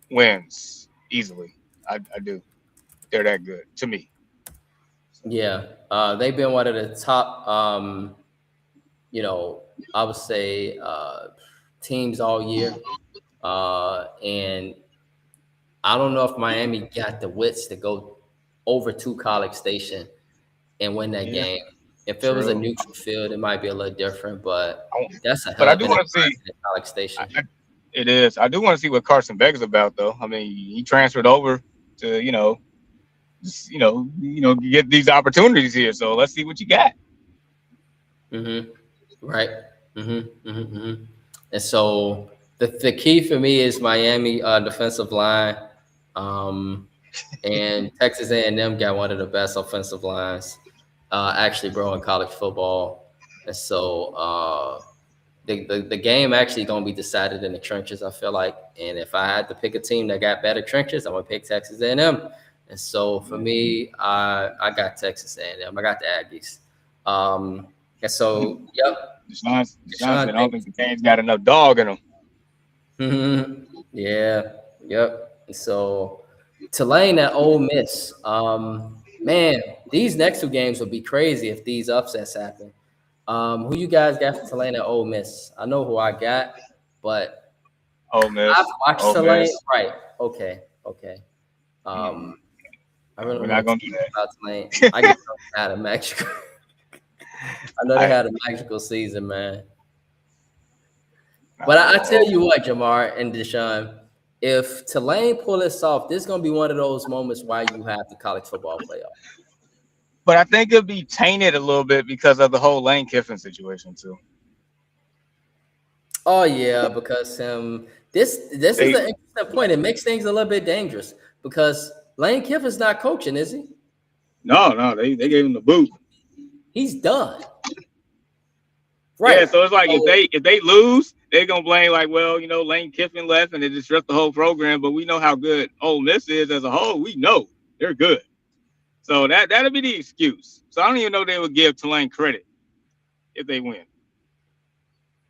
wins easily. I do. They're that good to me. Yeah, they've been one of the top, I would say teams all year. And I don't know if Miami got the wits to go over to College Station and win that game. If it was a neutral field, it might be a little different, but that's a hell of an College Station. It is. I do want to see what Carson Beck's about, though. I mean, he transferred over to, get these opportunities here. So let's see what you got. Right. And so the key for me is Miami defensive line, and Texas A&M got one of the best offensive lines, actually, bro, in college football. And so the game actually going to be decided in the trenches, I feel like. And if I had to pick a team that got better trenches, I'm going to pick Texas A&M. And so for me, I got Texas A&M. I got the Aggies. And so, yep. Deshaun said, I don't think the game's got enough dog in them. Yeah. Yep. And so Tulane at Ole Miss. Man, these next two games will be crazy if these upsets happen. Who you guys got for Tulane at Ole Miss? I know who I got, but Ole Miss. I've watched Tulane. Right. Okay. I really We're not gonna do that. About Tulane. I get out of Mexico. I know they had a magical season, man. But I tell you what, Jamar and Deshaun, if Tulane pull this off, this is going to be one of those moments why you have the college football playoff. But I think it'll be tainted a little bit because of the whole Lane Kiffin situation too. Oh yeah, because this is an interesting point. It makes things a little bit dangerous because Lane Kiffin's not coaching, is he? No, they gave him the boot. He's done. Right. Yeah, so it's like if they lose, they're gonna blame like, well, Lane Kiffin left and it disrupted the whole program. But we know how good Ole Miss is as a whole. We know they're good. So that'll be the excuse. So I don't even know they would give Tulane credit if they win.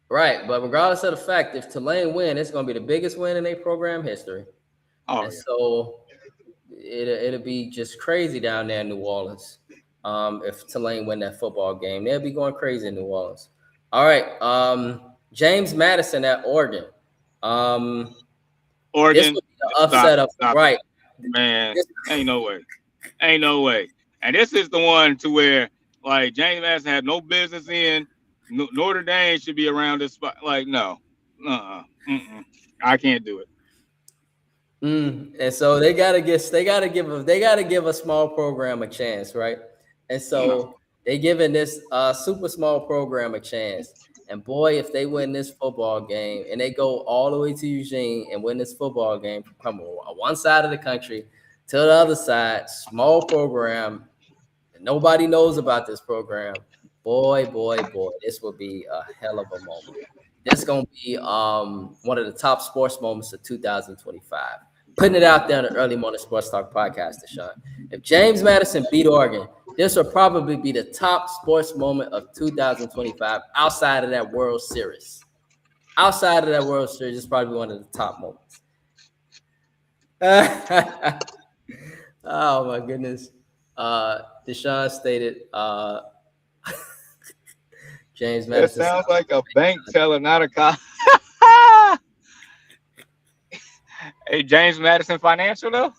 Right, but regardless of the fact, if Tulane win, it's gonna be the biggest win in their program history. So it'll be just crazy down there in New Orleans. If Tulane win that football game, they'll be going crazy in New Orleans. All right, James Madison at Oregon. Oregon. This would be the upset of right. Man, ain't no way. And this is the one to where like James Madison had no business in. Notre Dame should be around this spot. Like no, I can't do it. And so they gotta give a small program a chance, right? And so They giving this super small program a chance. And boy, if they win this football game and they go all the way to Eugene and win this football game from one side of the country to the other side, small program, and nobody knows about this program. Boy, this will be a hell of a moment. This is gonna be one of the top sports moments of 2025. Putting it out there in the Early Morning Sports Talk podcast, Deshaun. If James Madison beat Oregon, this will probably be the top sports moment of 2025 outside of that World Series. Outside of that World Series, it's probably one of the top moments. Oh my goodness. Deshaun stated James Madison. That sounds like a bank teller, not a cop. Hey, James Madison Financial though.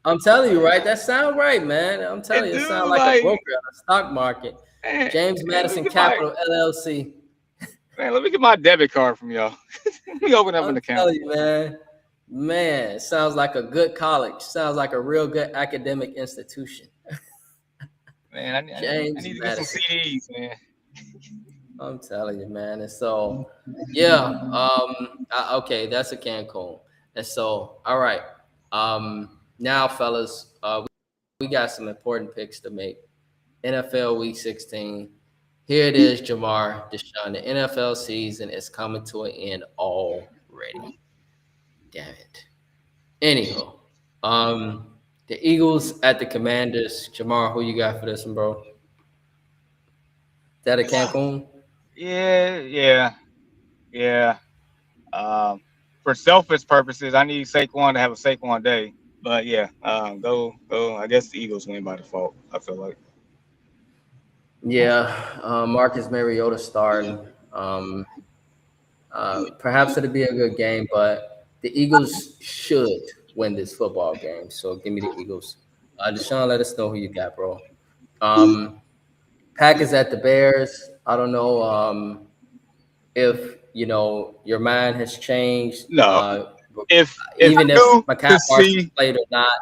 I'm telling you, right? That sound right, man. I'm telling you, it sounds like a broker on the stock market. Man, James Madison Capital LLC. Man, let me get my debit card from y'all. Let me open up an account. I'm telling you, man, it sounds like a good college. Sounds like a real good academic institution. Man, I need to get some CDs, man. I'm telling you, man. And so, yeah, okay, that's a Cancun. And so, all right, now, fellas, we got some important picks to make. NFL Week 16. Here it is, Jamar, Deshaun. The NFL season is coming to an end already. Damn it. Anyhow, the Eagles at the Commanders. Jamar, who you got for this one, bro? Is that a Cancun? Yeah. For selfish purposes, I need Saquon to have a Saquon day. But yeah, go. I guess the Eagles win by default. I feel like. Yeah, Marcus Mariota starting. Perhaps it'll be a good game, but the Eagles should win this football game. So give me the Eagles. Deshaun, let us know who you got, bro. Packers at the Bears. I don't know if your mind has changed. No. If McCaffrey played or not,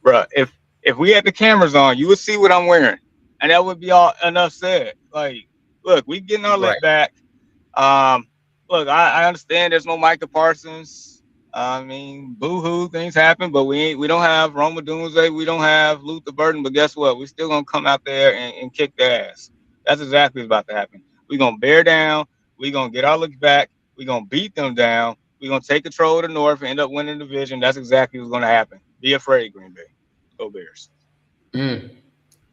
bro. If we had the cameras on, you would see what I'm wearing, and that would be all enough said. Like, look, we getting our leg back. Look, I understand there's no Micah Parsons. I mean, boo-hoo, things happen, but we don't have Roma Dunze, we don't have Luther Burden, but guess what? We're still gonna come out there and kick their ass. That's exactly what's about to happen. We're gonna bear down, we're gonna get our looks back, we're gonna beat them down, we're gonna take control of the North and end up winning the division. That's exactly what's gonna happen. Be afraid, Green Bay. Go Bears.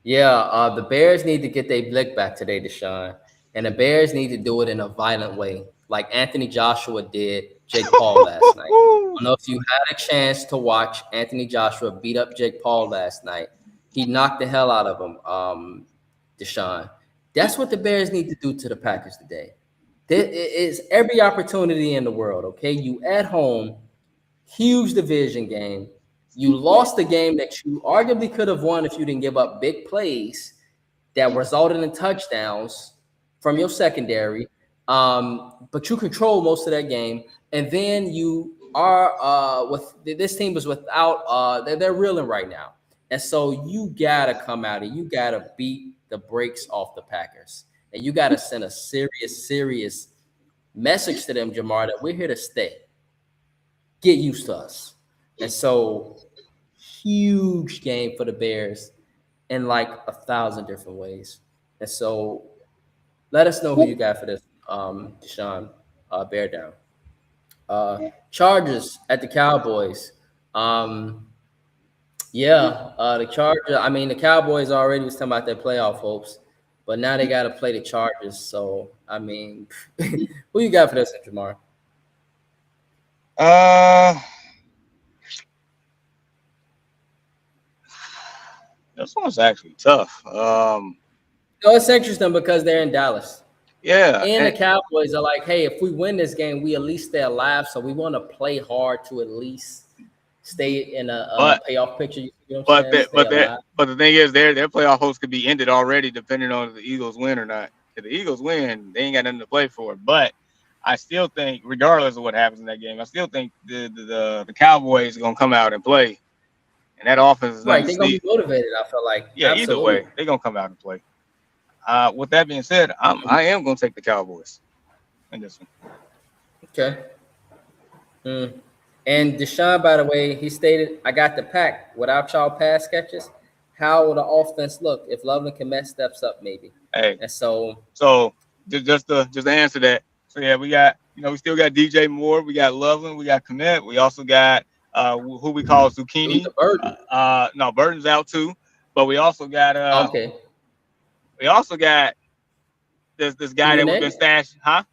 Yeah, the Bears need to get their blick back today, Deshaun. And the Bears need to do it in a violent way, like Anthony Joshua did Jake Paul last night. I don't know if you had a chance to watch Anthony Joshua beat up Jake Paul last night. He knocked the hell out of him, Deshaun. That's what the Bears need to do to the Packers today. There is every opportunity in the world, okay? You at home, huge division game. You lost the game that you arguably could have won if you didn't give up big plays that resulted in touchdowns from your secondary. But you control most of that game. And then you are this team is without they're reeling right now. And so you gotta come out and you gotta beat the brakes off the Packers. And you gotta send a serious message to them, Jamar, that we're here to stay. Get used to us. And so huge game for the Bears in like 1,000 different ways. And so let us know who you got for this, Deshaun, bear down. Chargers at the Cowboys. The Chargers, I mean, the Cowboys already was talking about their playoff hopes, but now they got to play the Chargers. So, I mean, who you got for this, Jamar? This one's actually tough. It's interesting because they're in Dallas. Yeah. And the Cowboys are like, hey, if we win this game, we at least stay alive. So we want to play hard to at least stay in a playoff picture. You know but the thing is, their playoff hopes could be ended already, depending on if the Eagles win or not. If the Eagles win, they ain't got nothing to play for. But I still think, regardless of what happens in that game, I still think the Cowboys are gonna come out and play. and that offense is Right, they're gonna be undefeated. motivated. I feel like Yeah, either absolutely. way, they're gonna come out and play. With that being said, I am gonna take the Cowboys in this one. Okay. Mm. And Deshaun, by the way, he stated, "I got the pack without y'all pass catches. How will the offense look if Loveland Komet steps up, maybe?" Hey, And so, so just to answer that. So yeah, we got we still got DJ Moore, we got Loveland, we got Komet, we also got who we call Luther Zucchini. Burden. No, Burton's out too, but we also got Okay. this guy that we've been Duvernay? stashing, huh?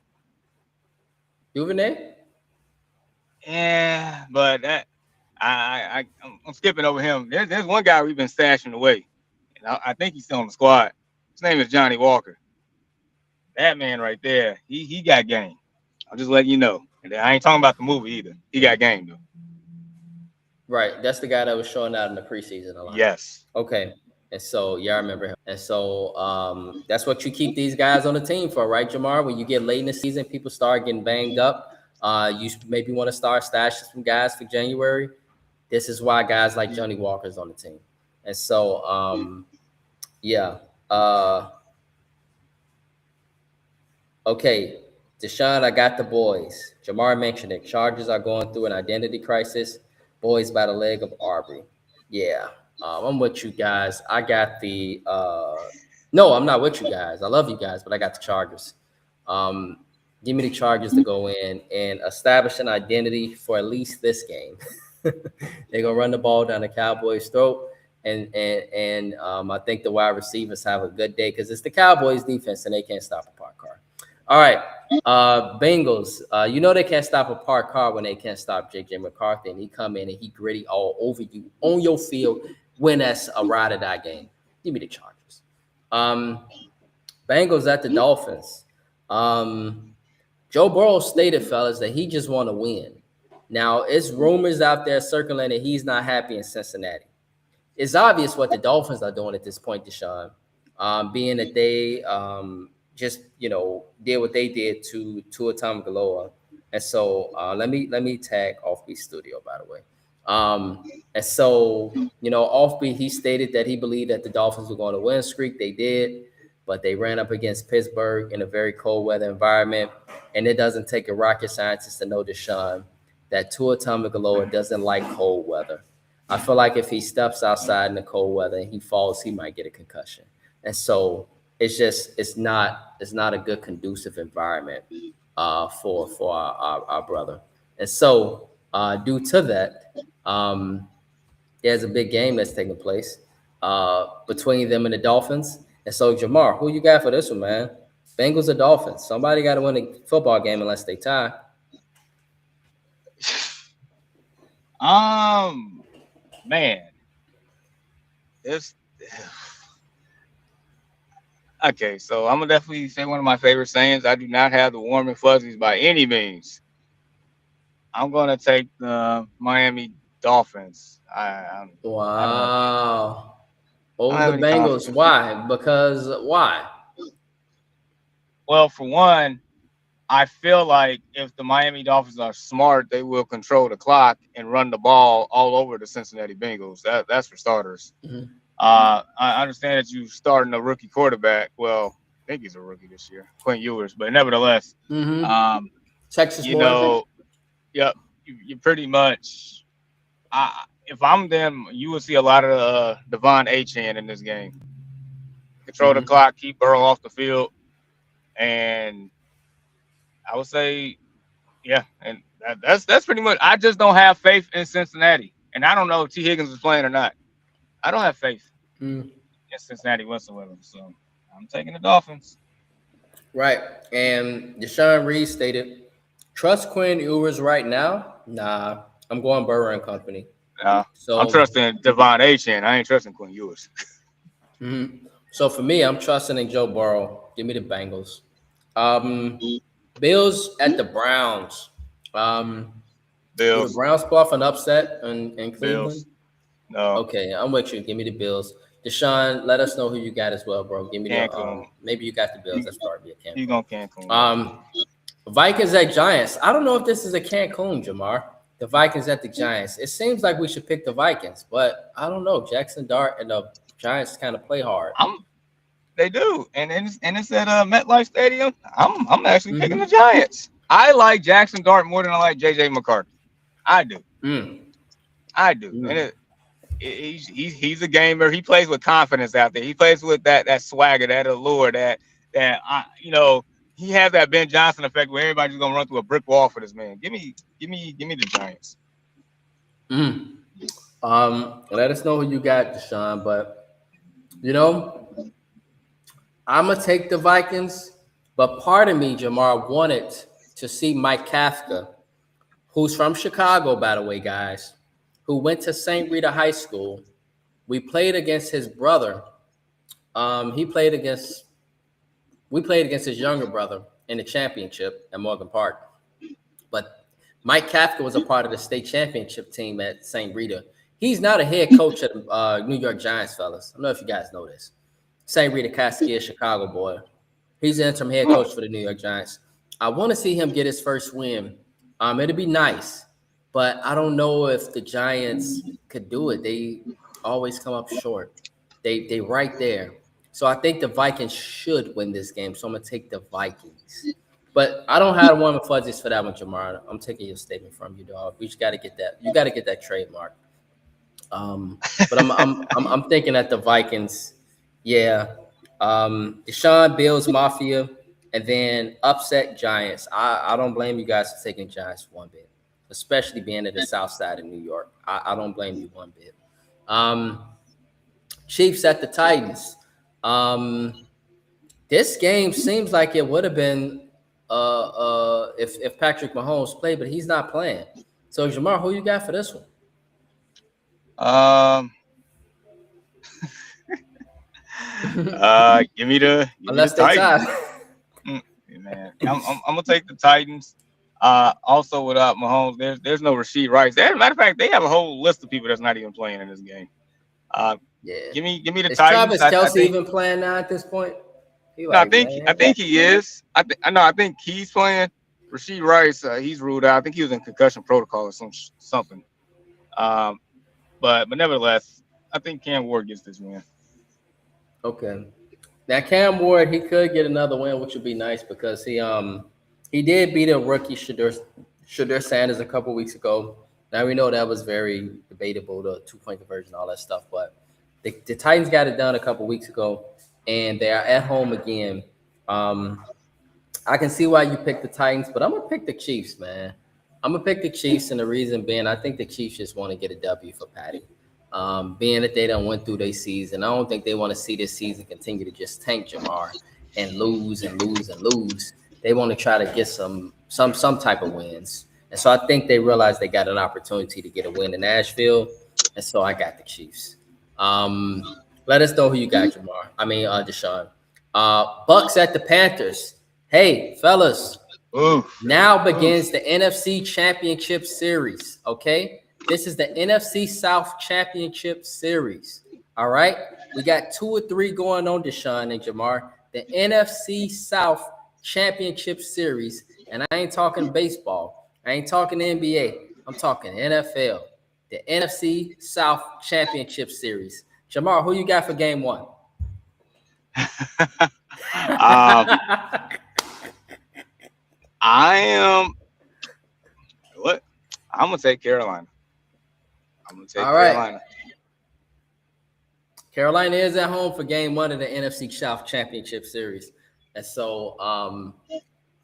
Duvernay? Yeah, but that I'm skipping over him. There's one guy we've been stashing away, and I think he's still on the squad. His name is Johnny Walker. That man right there, he got game. I'll just letting you know. And I ain't talking about the movie either. He got game though. Right. That's the guy that was showing out in the preseason a lot. Yes. Okay. And so, yeah, I remember him. And so that's what you keep these guys on the team for, right, Jamar? When you get late in the season, people start getting banged up. You maybe want to start stashing some guys for January. This is why guys like Johnny Walker's on the team. And so, yeah. Okay, Deshaun, I got the boys. Jamar mentioned it. Chargers are going through an identity crisis. Boys by the leg of Aubrey. Yeah, I'm with you guys. I got the no, I'm not with you guys. I love you guys, but I got the Chargers. Give me the Chargers to go in and establish an identity for at least this game. They're gonna run the ball down the Cowboys' throat, and I think the wide receivers have a good day because it's the Cowboys' defense and they can't stop a parked car. All right, Bengals. You know they can't stop a parked car when they can't stop JJ McCarthy, and he come in and he gritty all over you on your field when that's a ride or die game. Give me the Chargers. Bengals at the Dolphins. Joe Burrow stated, fellas, that he just want to win. Now, it's rumors out there circulating that he's not happy in Cincinnati. It's obvious what the Dolphins are doing at this point, Deshaun, being that they just did what they did to Tua Tagovailoa. And so let me tag Offbeat Studio, by the way. And so Offbeat, he stated that he believed that the Dolphins were going to win streak. They did, but they ran up against Pittsburgh in a very cold weather environment. And it doesn't take a rocket scientist to know, Deshaun, that Tua Tagovailoa doesn't like cold weather. I feel like if he steps outside in the cold weather and he falls, he might get a concussion. And so it's not a good conducive environment for our brother. And so due to that, there's a big game that's taking place between them and the Dolphins. And so, Jamar, who you got for this one, man? Bengals or Dolphins? Somebody got to win a football game unless they tie. Man, this. Okay, so I'm gonna definitely say one of my favorite sayings. I do not have the warm and fuzzies by any means. I'm gonna take the Miami Dolphins. Wow. Over the Bengals. Why? Because why? Well, for one, I feel like if the Miami Dolphins are smart, they will control the clock and run the ball all over the Cincinnati Bengals. That's for starters. Mm-hmm. I understand that you're starting a rookie quarterback. Well, I think he's a rookie this year, Quinn Ewers, but nevertheless, Texas, yep, you pretty much. If I'm them, you will see a lot of Devon Achane in this game. Control the clock, keep Burrow off the field, and I would say, yeah, and that's pretty much. I just don't have faith in Cincinnati, and I don't know if T. Higgins is playing or not. I don't have faith in Cincinnati whatsoever, so I'm taking the Dolphins. Right, and Deshaun Reed stated, "Trust Quinn Ewers right now? Nah, I'm going Burrow and company." So I'm trusting Devon Achane. I ain't trusting Quinn Ewers. So for me, I'm trusting in Joe Burrow. Give me the Bengals. Bills at the Browns. Bills. The Browns pull off an upset in Cleveland. Bills. No. Okay, I'm with you. Give me the Bills. Deshaun, let us know who you got as well, bro. Give me the maybe you got the Bills. That's probably a Cancun. He's going Cancun. Vikings at Giants. I don't know if this is a Cancun, Jamar. The Vikings at the Giants. It seems like we should pick the Vikings, but I don't know. Jackson Dart and the Giants kind of play hard. They do, and it's at MetLife Stadium. I'm actually picking the Giants. I like Jackson Dart more than I like JJ McCarthy. I do. I do. And he's a gamer. He plays with confidence out there. He plays with that swagger, that allure, that he has that Ben Johnson effect where everybody's gonna run through a brick wall for this man. Give me the Giants. Let us know who you got, Deshaun. But I'm gonna take the Vikings. But part of me, Jamar, wanted to see Mike Kafka, who's from Chicago, by the way, guys, who went to St. Rita High School. We played against his brother. We played against his younger brother in the championship at Morgan Park. But Mike Kafka was a part of the state championship team at St. Rita. He's now the head coach of the New York Giants, fellas. I don't know if you guys know this. St. Rita Caskia, Chicago boy. He's the interim head coach for the New York Giants. I want to see him get his first win. It'd be nice, but I don't know if the Giants could do it. They always come up short. They right there. So I think the Vikings should win this game. So I'm gonna take the Vikings. But I don't have one with fuzzies for that one, Jamar. I'm taking your statement from you, dog. We just got to get that. You got to get that trademark. But I'm thinking that the Vikings, yeah. Deshaun, Bills, Mafia, and then upset Giants. I don't blame you guys for taking Giants one bit, especially being at the South Side of New York. I don't blame you one bit. Chiefs at the Titans. This game seems like it would have been if Patrick Mahomes played, but he's not playing. So Jamar, who you got for this one? Give me the Titans. Man, I'm gonna take the Titans. Also without Mahomes, there's no Rashid Rice. As a matter of fact, they have a whole list of people that's not even playing in this game. Give me the Titans. Travis Kelce even playing now at this point? I think he is. I think he's playing. Rashid Rice, he's ruled out. I think he was in concussion protocol or something. But nevertheless, I think Cam Ward gets this win. Okay. Now Cam Ward, he could get another win, which would be nice because he did beat a rookie Shedeur Sanders a couple weeks ago. Now we know that was very debatable, the 2-point conversion, all that stuff. But the Titans got it done a couple weeks ago, and they are at home again. I can see why you picked the Titans, but I'm gonna pick the Chiefs, man. I'm gonna pick the Chiefs, and the reason being, I think the Chiefs just want to get a W for Patty. Being that they done went through their season, I don't think they want to see this season continue to just tank, Jamar, and lose and lose and lose. They want to try to get some type of wins. And so I think they realized they got an opportunity to get a win in Nashville. And so I got the Chiefs. Let us know who you got, Deshaun. Bucks at the Panthers. Hey, fellas. Oof. Now begins the NFC Championship Series, okay? This is the NFC South Championship Series, all right? We got 2 or 3 going on, Deshaun and Jamar. The NFC South Championship Series, and I ain't talking baseball. I ain't talking NBA. I'm talking NFL. The NFC South Championship Series. Jamar, who you got for game 1? I'm gonna take Carolina. Carolina. Carolina is at home for game 1 of the NFC South Championship Series. And so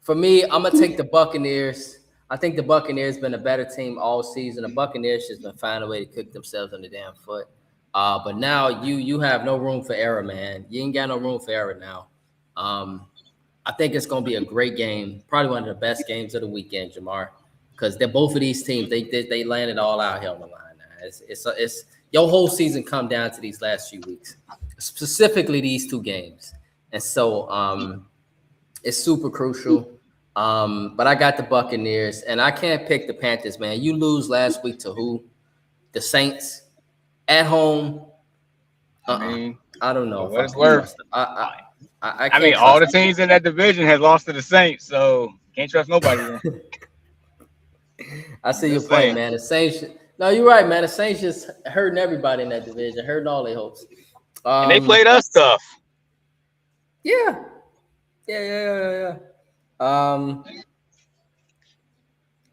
for me, I'm gonna take the Buccaneers. I think the Buccaneers been a better team all season. The Buccaneers just been finding a way to cook themselves in the damn foot. But now you have no room for error, man. You ain't got no room for error now. I think it's going to be a great game, probably one of the best games of the weekend, Jamar, because they're both of these teams. They landed all out here on the line. Now. It's your whole season come down to these last few weeks, specifically these 2 games, and so it's super crucial. But I got the Buccaneers, and I can't pick the Panthers, man. You lose last week to who? The Saints at home. I don't know. What it's worth. I mean, all the teams in that division has lost to the Saints, so can't trust nobody. I see your Just point, saying. man. The Saints. No, you're right, man. The Saints just hurting everybody in that division, hurting all their hopes. And they played us tough. Yeah, yeah.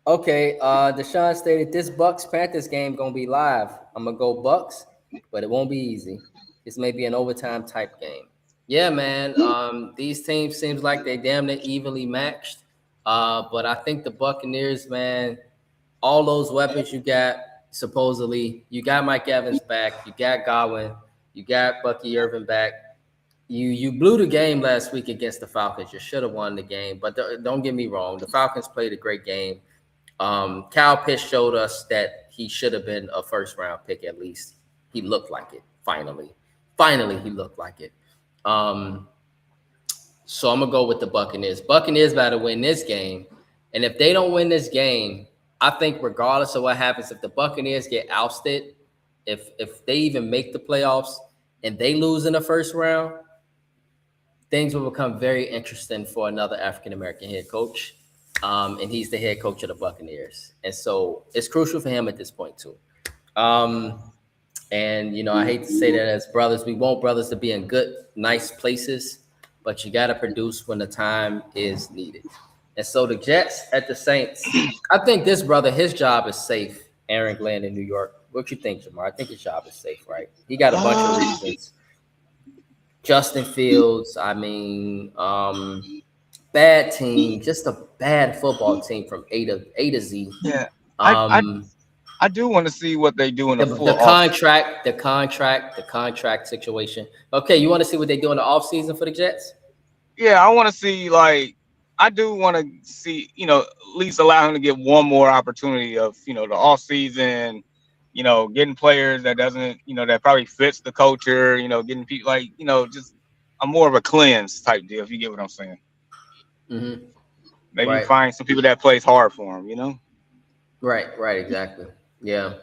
Okay. Deshaun stated this Bucks Panthers game gonna be live. I'm gonna go Bucks, but it won't be easy. This may be an overtime type game. Yeah, man. These teams seems like they damn near evenly matched. But I think the Buccaneers, man, all those weapons you got, supposedly, you got Mike Evans back, you got Godwin, you got Bucky Irvin back. You blew the game last week against the Falcons. You should have won the game, but don't get me wrong. The Falcons played a great game. Kyle Pitts showed us that he should have been a first round pick at least. He looked like it. Finally, he looked like it. So I'm gonna go with the Buccaneers. Buccaneers got to win this game, and if they don't win this game, I think regardless of what happens, if the Buccaneers get ousted, if they even make the playoffs and they lose in the first round, things will become very interesting for another African American head coach. And he's the head coach of the Buccaneers. And so it's crucial for him at this point, too. And, you know, I hate to say that as brothers, we want brothers to be in good, nice places, but you got to produce when the time is needed. And so the Jets at the Saints, I think this brother, his job is safe. Aaron Glenn in New York. What you think, Jamar? I think his job is safe, right? He got a bunch of reasons. Justin Fields, I mean, bad team, just a bad football team from A to Z. Yeah, I do want to see what they do in the contract situation. Okay, you want to see what they do in the offseason for the Jets? Yeah, I want to see, like, I do want to see, at least allow him to get one more opportunity of, the off season, getting players that doesn't, that probably fits the culture, getting people like, just a more of a cleanse type deal, if you get what I'm saying. Mm-hmm. Maybe Right. find some people that plays hard for him, Right, exactly. Yeah.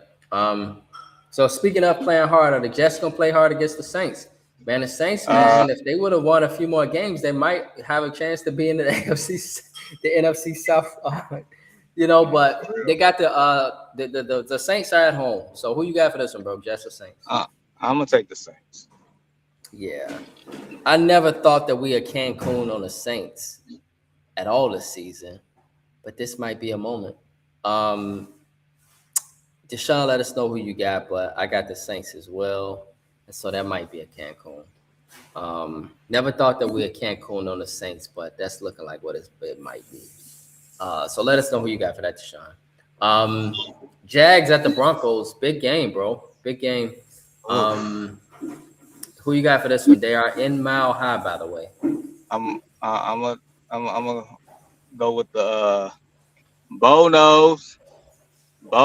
So speaking of playing hard, are the Jets gonna play hard against the Saints? Man, the Saints, man, if they would have won a few more games, they might have a chance to be in the NFC South. But they got the Saints are at home. So who you got for this one, bro? Jets or Saints? I'm gonna take the Saints. Yeah, I never thought that we had Cancun on the Saints at all this season, but this might be a moment. Deshaun, let us know who you got, but I got the Saints as well, and so that might be a Cancun. Never thought that we had Cancun on the Saints, but that's looking like what it might be. So let us know who you got for that, Deshaun. Jags at the Broncos, big game, bro, big game. Who you got for this one? They are in Mile High, by the way. I'm gonna go with the Bonos. I'm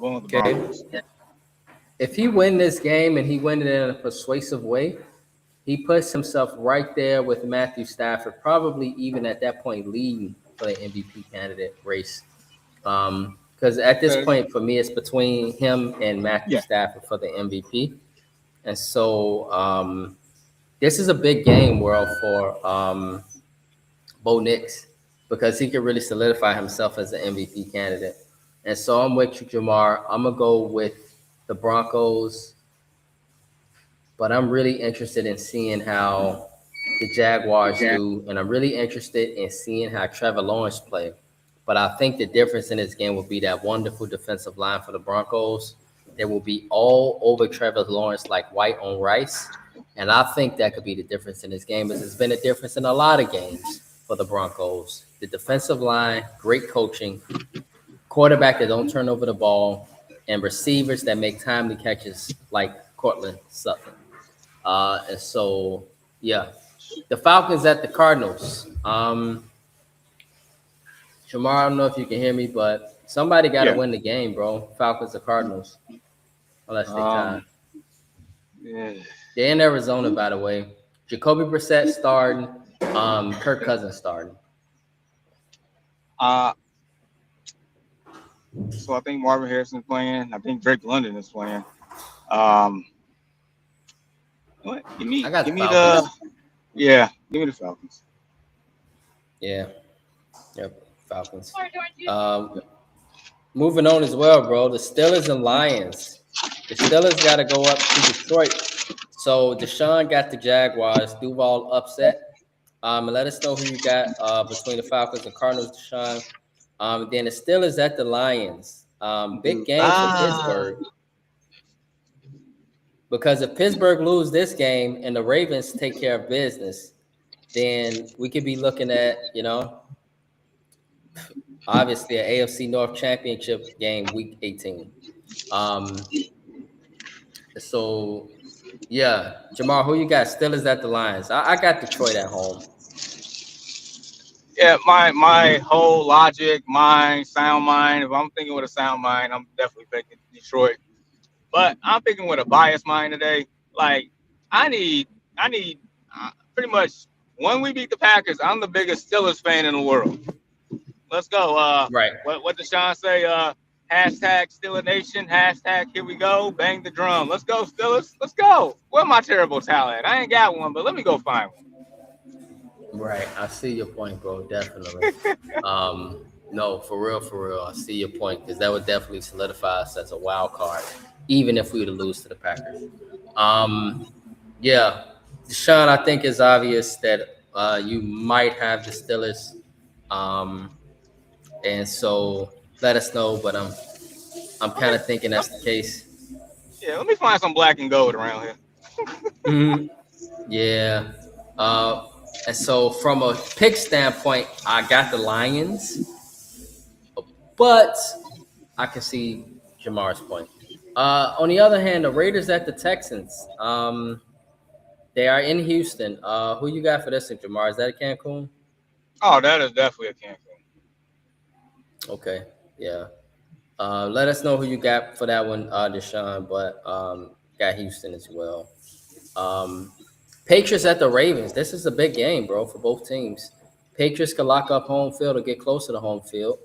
going with the Broncos. If he win this game and he win it in a persuasive way, he puts himself right there with Matthew Stafford, probably even at that point leading for the MVP candidate race. Because at this point, for me, it's between him and Matthew Stafford for the MVP. And so this is a big game, world, for Bo Nix, because he could really solidify himself as an MVP candidate. And so I'm with you, Jamar. I'm going to go with the Broncos, but I'm really interested in seeing how the Jaguars do, and I'm really interested in seeing how Trevor Lawrence play. But I think the difference in this game will be that wonderful defensive line for the Broncos. They will be all over Trevor Lawrence like white on rice. And I think that could be the difference in this game, as it's been a difference in a lot of games for the Broncos. The defensive line, great coaching, quarterback that don't turn over the ball, and receivers that make timely catches like Cortland Sutton. And so, yeah, the Falcons at the Cardinals. Shamar, I don't know if you can hear me, but somebody got to win the game, bro. Falcons or Cardinals. Unless they tie. Yeah. They're in Arizona, by the way. Jacoby Brissett starting. Kirk Cousins starting. So I think Marvin Harrison's playing. I think Drake London is playing. What? Give me the Falcons. Yeah, give me the Falcons. Yeah. Yep. Falcons. Moving on as well, bro. The Steelers and Lions. The Steelers got to go up to Detroit. So Deshaun got the Jaguars. Duval upset. And let us know who you got between the Falcons and Cardinals, Deshaun. Then the Steelers at the Lions. Big game for Pittsburgh. Because if Pittsburgh lose this game and the Ravens take care of business, then we could be looking at, obviously an AFC North Championship game, Week 18. So, yeah, Jamar, who you got? Steelers at the Lions. I got Detroit at home. Yeah, my whole logic, sound mind. If I'm thinking with a sound mind, I'm definitely picking Detroit. But I'm picking with a biased mind today. Like, I need pretty much when we beat the Packers, I'm the biggest Steelers fan in the world. Let's go. Right. What did Sean say? Hashtag Steeler Nation. Hashtag here we go. Bang the drum. Let's go, Steelers. Let's go. Where my terrible talent? I ain't got one, but let me go find one. Right. I see your point, bro. Definitely. No, for real. I see your point because that would definitely solidify us as a wild card, even if we were to lose to the Packers. Yeah. Deshaun, I think it's obvious that you might have the Steelers. And so let us know, but I'm kind of thinking that's the case. Yeah, let me find some black and gold around here. Mm-hmm. Yeah. And so from a pick standpoint, I got the Lions, but I can see Jamar's point. On the other hand, the Raiders at the Texans. They are in Houston. Who you got for this one, Jamar? Is that a Cancun? Oh, that is definitely a Cancun. Okay, yeah. Let us know who you got for that one, Deshaun, but got Houston as well. Patriots at the Ravens. This is a big game, bro, for both teams. Patriots can lock up home field or get closer to home field.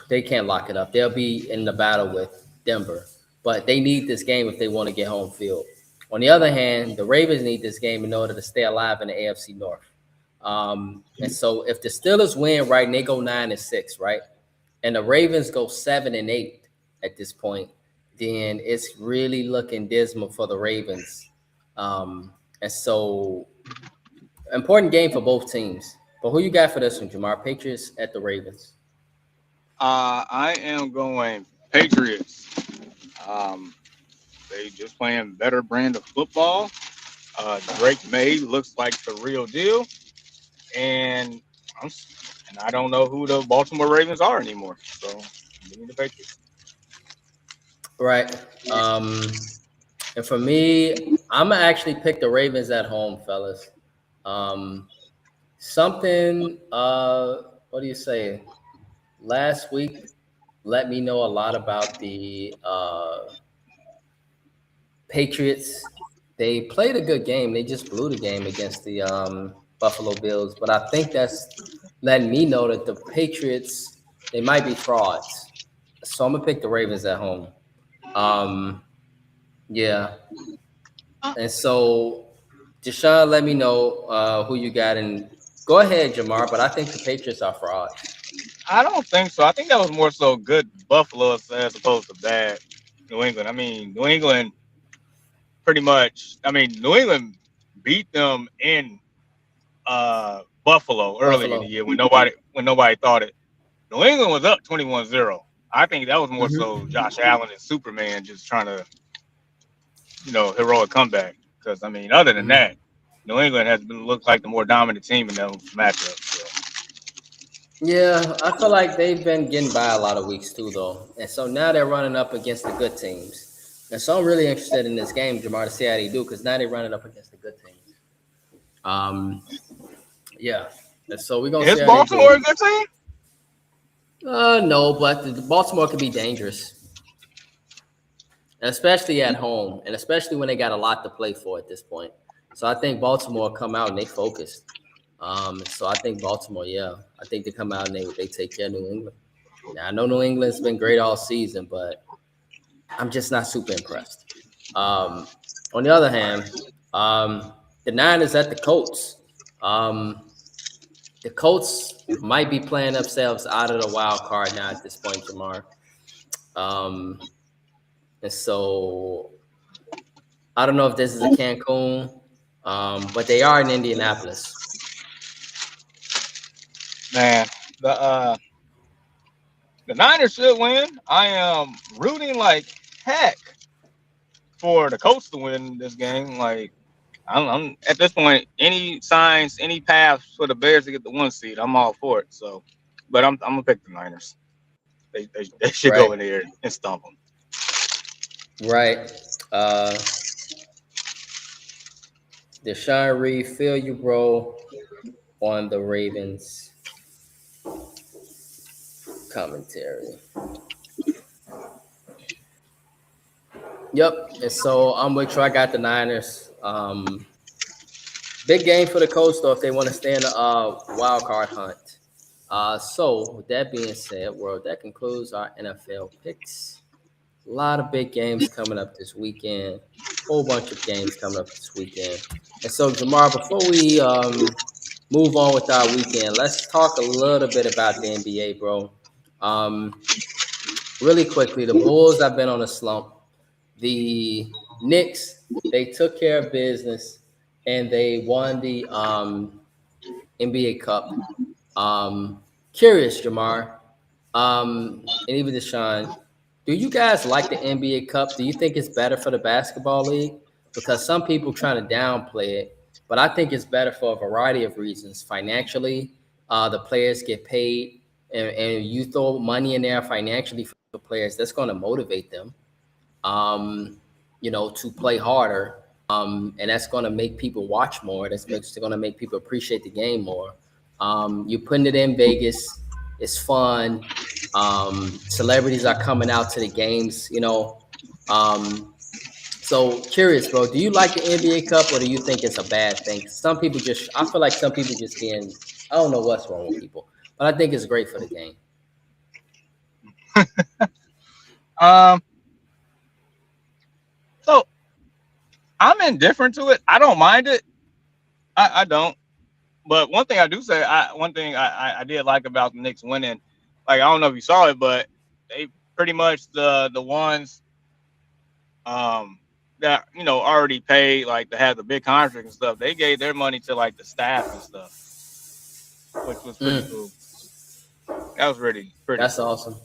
They can't lock it up. They'll be in the battle with Denver, but they need this game if they want to get home field. On the other hand, the Ravens need this game in order to stay alive in the AFC North. And so if the Steelers win, right, and they go 9-6, right, and the Ravens go 7-8 at this point, then it's really looking dismal for the Ravens. And so important game for both teams. But who you got for this one, Jamar? Patriots at the Ravens. I am going Patriots. They just playing better brand of football. Drake May looks like the real deal. And I don't know who the Baltimore Ravens are anymore. So give me the Patriots. Right. And for me, I'm gonna actually pick the Ravens at home, fellas. What do you say? Last week let me know a lot about the Patriots. They played a good game. They just blew the game against the Buffalo Bills. But I think that's letting me know that the Patriots, they might be frauds. So I'm going to pick the Ravens at home. Yeah. And so, Deshaun, let me know who you got. And go ahead, Jamar, but I think the Patriots are frauds. I don't think so. I think that was more so good Buffalo as opposed to bad New England. I mean, New England pretty much. I mean, New England beat them in Buffalo early in the year when nobody thought it. New England was up 21-0. I think that was more so Josh Allen and Superman just trying to, heroic comeback. Because I mean, other than that, New England has looked like the more dominant team in those matchups. So. Yeah, I feel like they've been getting by a lot of weeks too, though. And so now they're running up against the good teams. And so I'm really interested in this game, Jamar, to see how they do, because now they're running up against the good teams. Yeah. And so we're going to see. Is Baltimore a good team? No, but the Baltimore could be dangerous. Especially at home, and especially when they got a lot to play for at this point. So I think Baltimore come out and they focused. So I think Baltimore, I think they come out and they take care of New England. Now, I know New England's been great all season, but I'm just not super impressed. On the other hand, the Niners at the Colts. The Colts might be playing themselves out of the wild card now at this point, Jamar. And so I don't know if this is a Cancun, but they are in Indianapolis. Man, the Niners should win. I am rooting like heck for the Colts to win this game. Like I'm at this point, any signs, any paths for the Bears to get the 1 seed, I'm all for it. So, but I'm gonna pick the Niners. They should Right. go in there and stump them. Right. Deshaun Reed, feel you, bro, on the Ravens commentary. Yep. And so I'm with you. I got the Niners. Big game for the Colts, though, if they want to stay in the wild card hunt. So with that being said, world, that concludes our NFL picks. A lot of big games coming up this weekend. Whole bunch of games coming up this weekend. And so, Jamar, before we move on with our weekend, let's talk a little bit about the NBA, bro. Really quickly, the Bulls have been on a slump. The Knicks, they took care of business and they won the NBA Cup. Curious, Jamar, and even Deshaun, do you guys like the NBA Cup? Do you think it's better for the basketball league? Because some people trying to downplay it, but I think it's better for a variety of reasons. Financially, the players get paid, and you throw money in there financially for the players. That's going to motivate them, to play harder, and that's going to make people watch more. That's going to make people appreciate the game more. You're putting it in Vegas. It's fun. Celebrities are coming out to the games, So curious, bro, do you like the NBA Cup or do you think it's a bad thing? I feel like some people just I don't know what's wrong with people, but I think it's great for the game. So I'm indifferent to it. I don't mind it. I don't. But one thing I do say, I did like about the Knicks winning, like I don't know if you saw it, but they pretty much the ones that already paid like to have the big contract and stuff. They gave their money to like the staff and stuff, which was pretty cool. That was pretty. That's cool. awesome.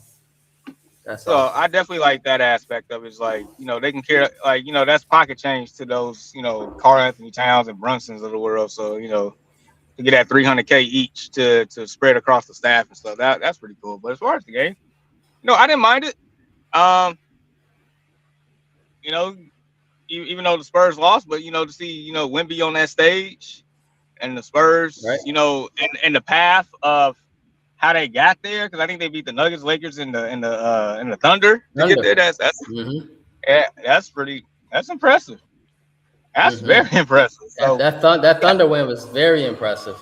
So I definitely like that aspect of it. It's like, they can care, like, that's pocket change to those, Karl Anthony Towns and Brunsons of the world. So, to get that $300K each to spread across the staff and stuff, that's pretty cool. But as far as the game, I didn't mind it. Even though the Spurs lost, but to see, Wemby on that stage and the Spurs, right. And the path of how they got there, because I think they beat the Nuggets, Lakers, and the Thunder to get there. That's impressive. That's very impressive. So that Thunder win was very impressive.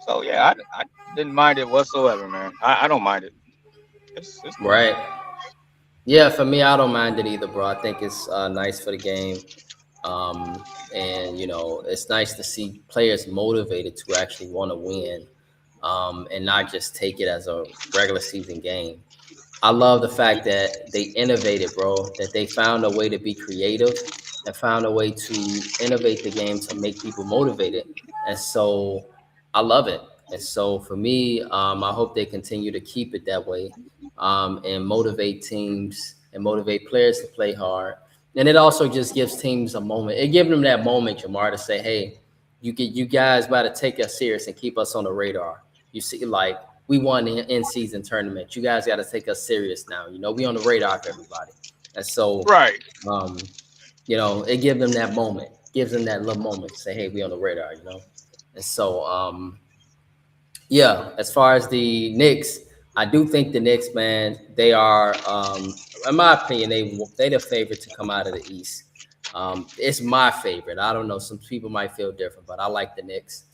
So yeah, I didn't mind it whatsoever, man. I don't mind it. It's cool. Right. Yeah, for me, I don't mind it either, bro. I think it's nice for the game. And it's nice to see players motivated to actually want to win. And not just take it as a regular season game. I love the fact that they innovated, bro, that they found a way to be creative and found a way to innovate the game to make people motivated. And so I love it. And so for me, I hope they continue to keep it that way, and motivate teams and motivate players to play hard. And it also just gives teams a moment. It gives them that moment, Jamar, to say, hey, you guys got to take us serious and keep us on the radar. You see, like, we won the in-season tournament. You guys got to take us serious now. We on the radar for everybody. And so, right. It gives them that moment. Gives them that little moment to say, hey, we on the radar, And so, as far as the Knicks, I do think the Knicks, man, they are, in my opinion, they the favorite to come out of the East. It's my favorite. I don't know. Some people might feel different, but I like the Knicks.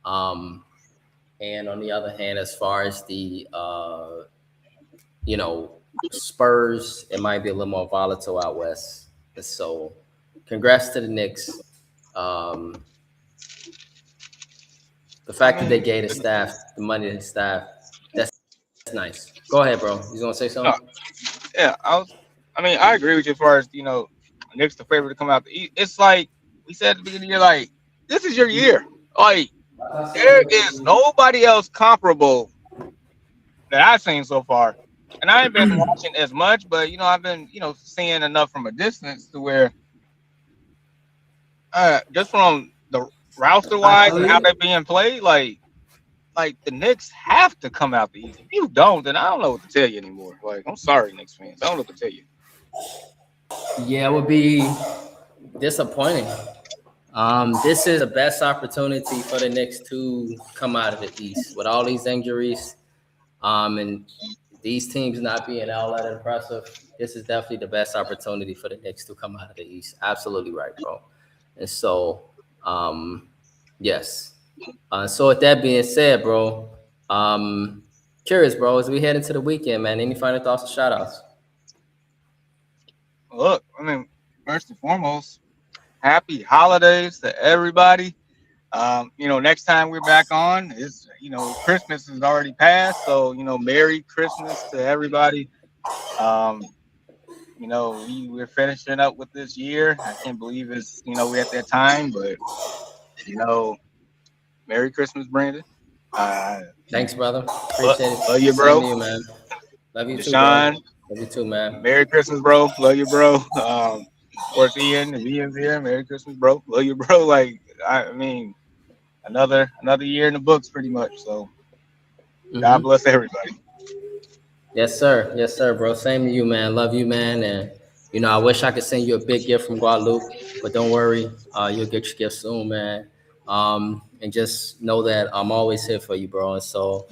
And on the other hand, as far as the, Spurs, it might be a little more volatile out west. And so congrats to the Knicks. The fact that they gave the staff the money to the staff, that's nice. Go ahead, bro. You gonna say No, something? yeah, I agree with you as far as Knicks the favorite to come out the East. It's like we said at the beginning of the year, like this is your year. Like there is nobody else comparable that I've seen so far. And I ain't been watching as much, but I've been seeing enough from a distance to where just from the roster wise and how they're being played, like the Knicks have to come out the East. If you don't, then I don't know what to tell you anymore. Like I'm sorry, Knicks fans, I don't know what to tell you. Yeah, it would be disappointing. This is the best opportunity for the Knicks to come out of the East with all these injuries, and these teams not being all that impressive. This is definitely the best opportunity for the Knicks to come out of the East. Absolutely right, bro. And so, yes. So with that being said, bro, curious, bro, as we head into the weekend, man, any final thoughts or shout outs? Look, first and foremost, happy holidays to everybody. Next time we're back on is Christmas is already passed, so Merry Christmas to everybody. We're finishing up with this year. I can't believe it's we're at that time, but Merry Christmas, Brandon. Thanks, brother. Appreciate it. Love you, bro. Same to you, man. Love you Deshaun, too, bro. Love you too, man. Merry Christmas, bro. Love you, bro. Of course, Ian, if Ian's here, Merry Christmas, bro. Love you, bro. Like, another year in the books, pretty much. So, God bless everybody. Yes, sir. Yes, sir, bro. Same to you, man. Love you, man. And I wish I could send you a big gift from Guadalupe, but don't worry, you'll get your gift soon, man. And just know that I'm always here for you, bro. And so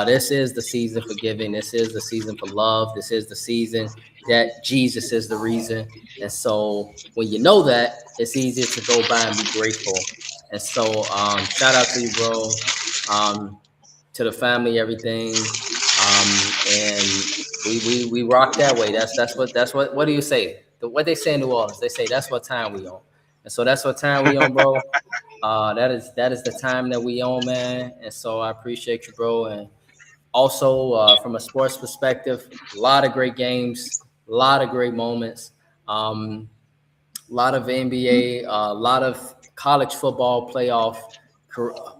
this is the season for giving. This is the season for love. This is the season that Jesus is the reason. And so when you know that, it's easier to go by and be grateful. And so shout out to you, bro. To the family, everything. And we rock that way. That's what do you say? What they say in New Orleans, they say that's what time we on. And so that's what time we on, bro. That is the time that we on, man. And so I appreciate you, bro. And also from a sports perspective, a lot of great games, a lot of great moments, a lot of NBA, a lot of college football playoff,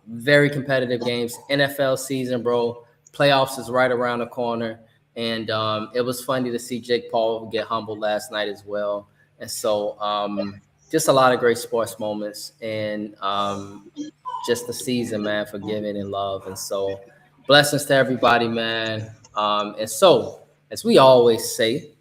very competitive games. NFL season, bro. Playoffs is right around the corner. And it was funny to see Jake Paul get humbled last night as well. And so just a lot of great sports moments and just the season, man, for giving and love. And so blessings to everybody, man. And so, as we always say,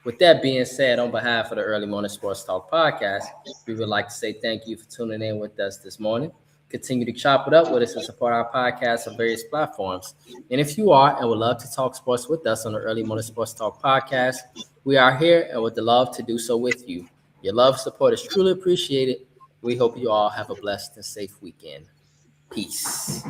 with that being said, on behalf of the Early Morning Sports Talk podcast, we would like to say thank you for tuning in with us this morning. Continue to chop it up with us and support our podcast on various platforms. And if you are and would love to talk sports with us on the Early Morning Sports Talk podcast, we are here and would love to do so with you. Your love and support is truly appreciated. We hope you all have a blessed and safe weekend. Peace.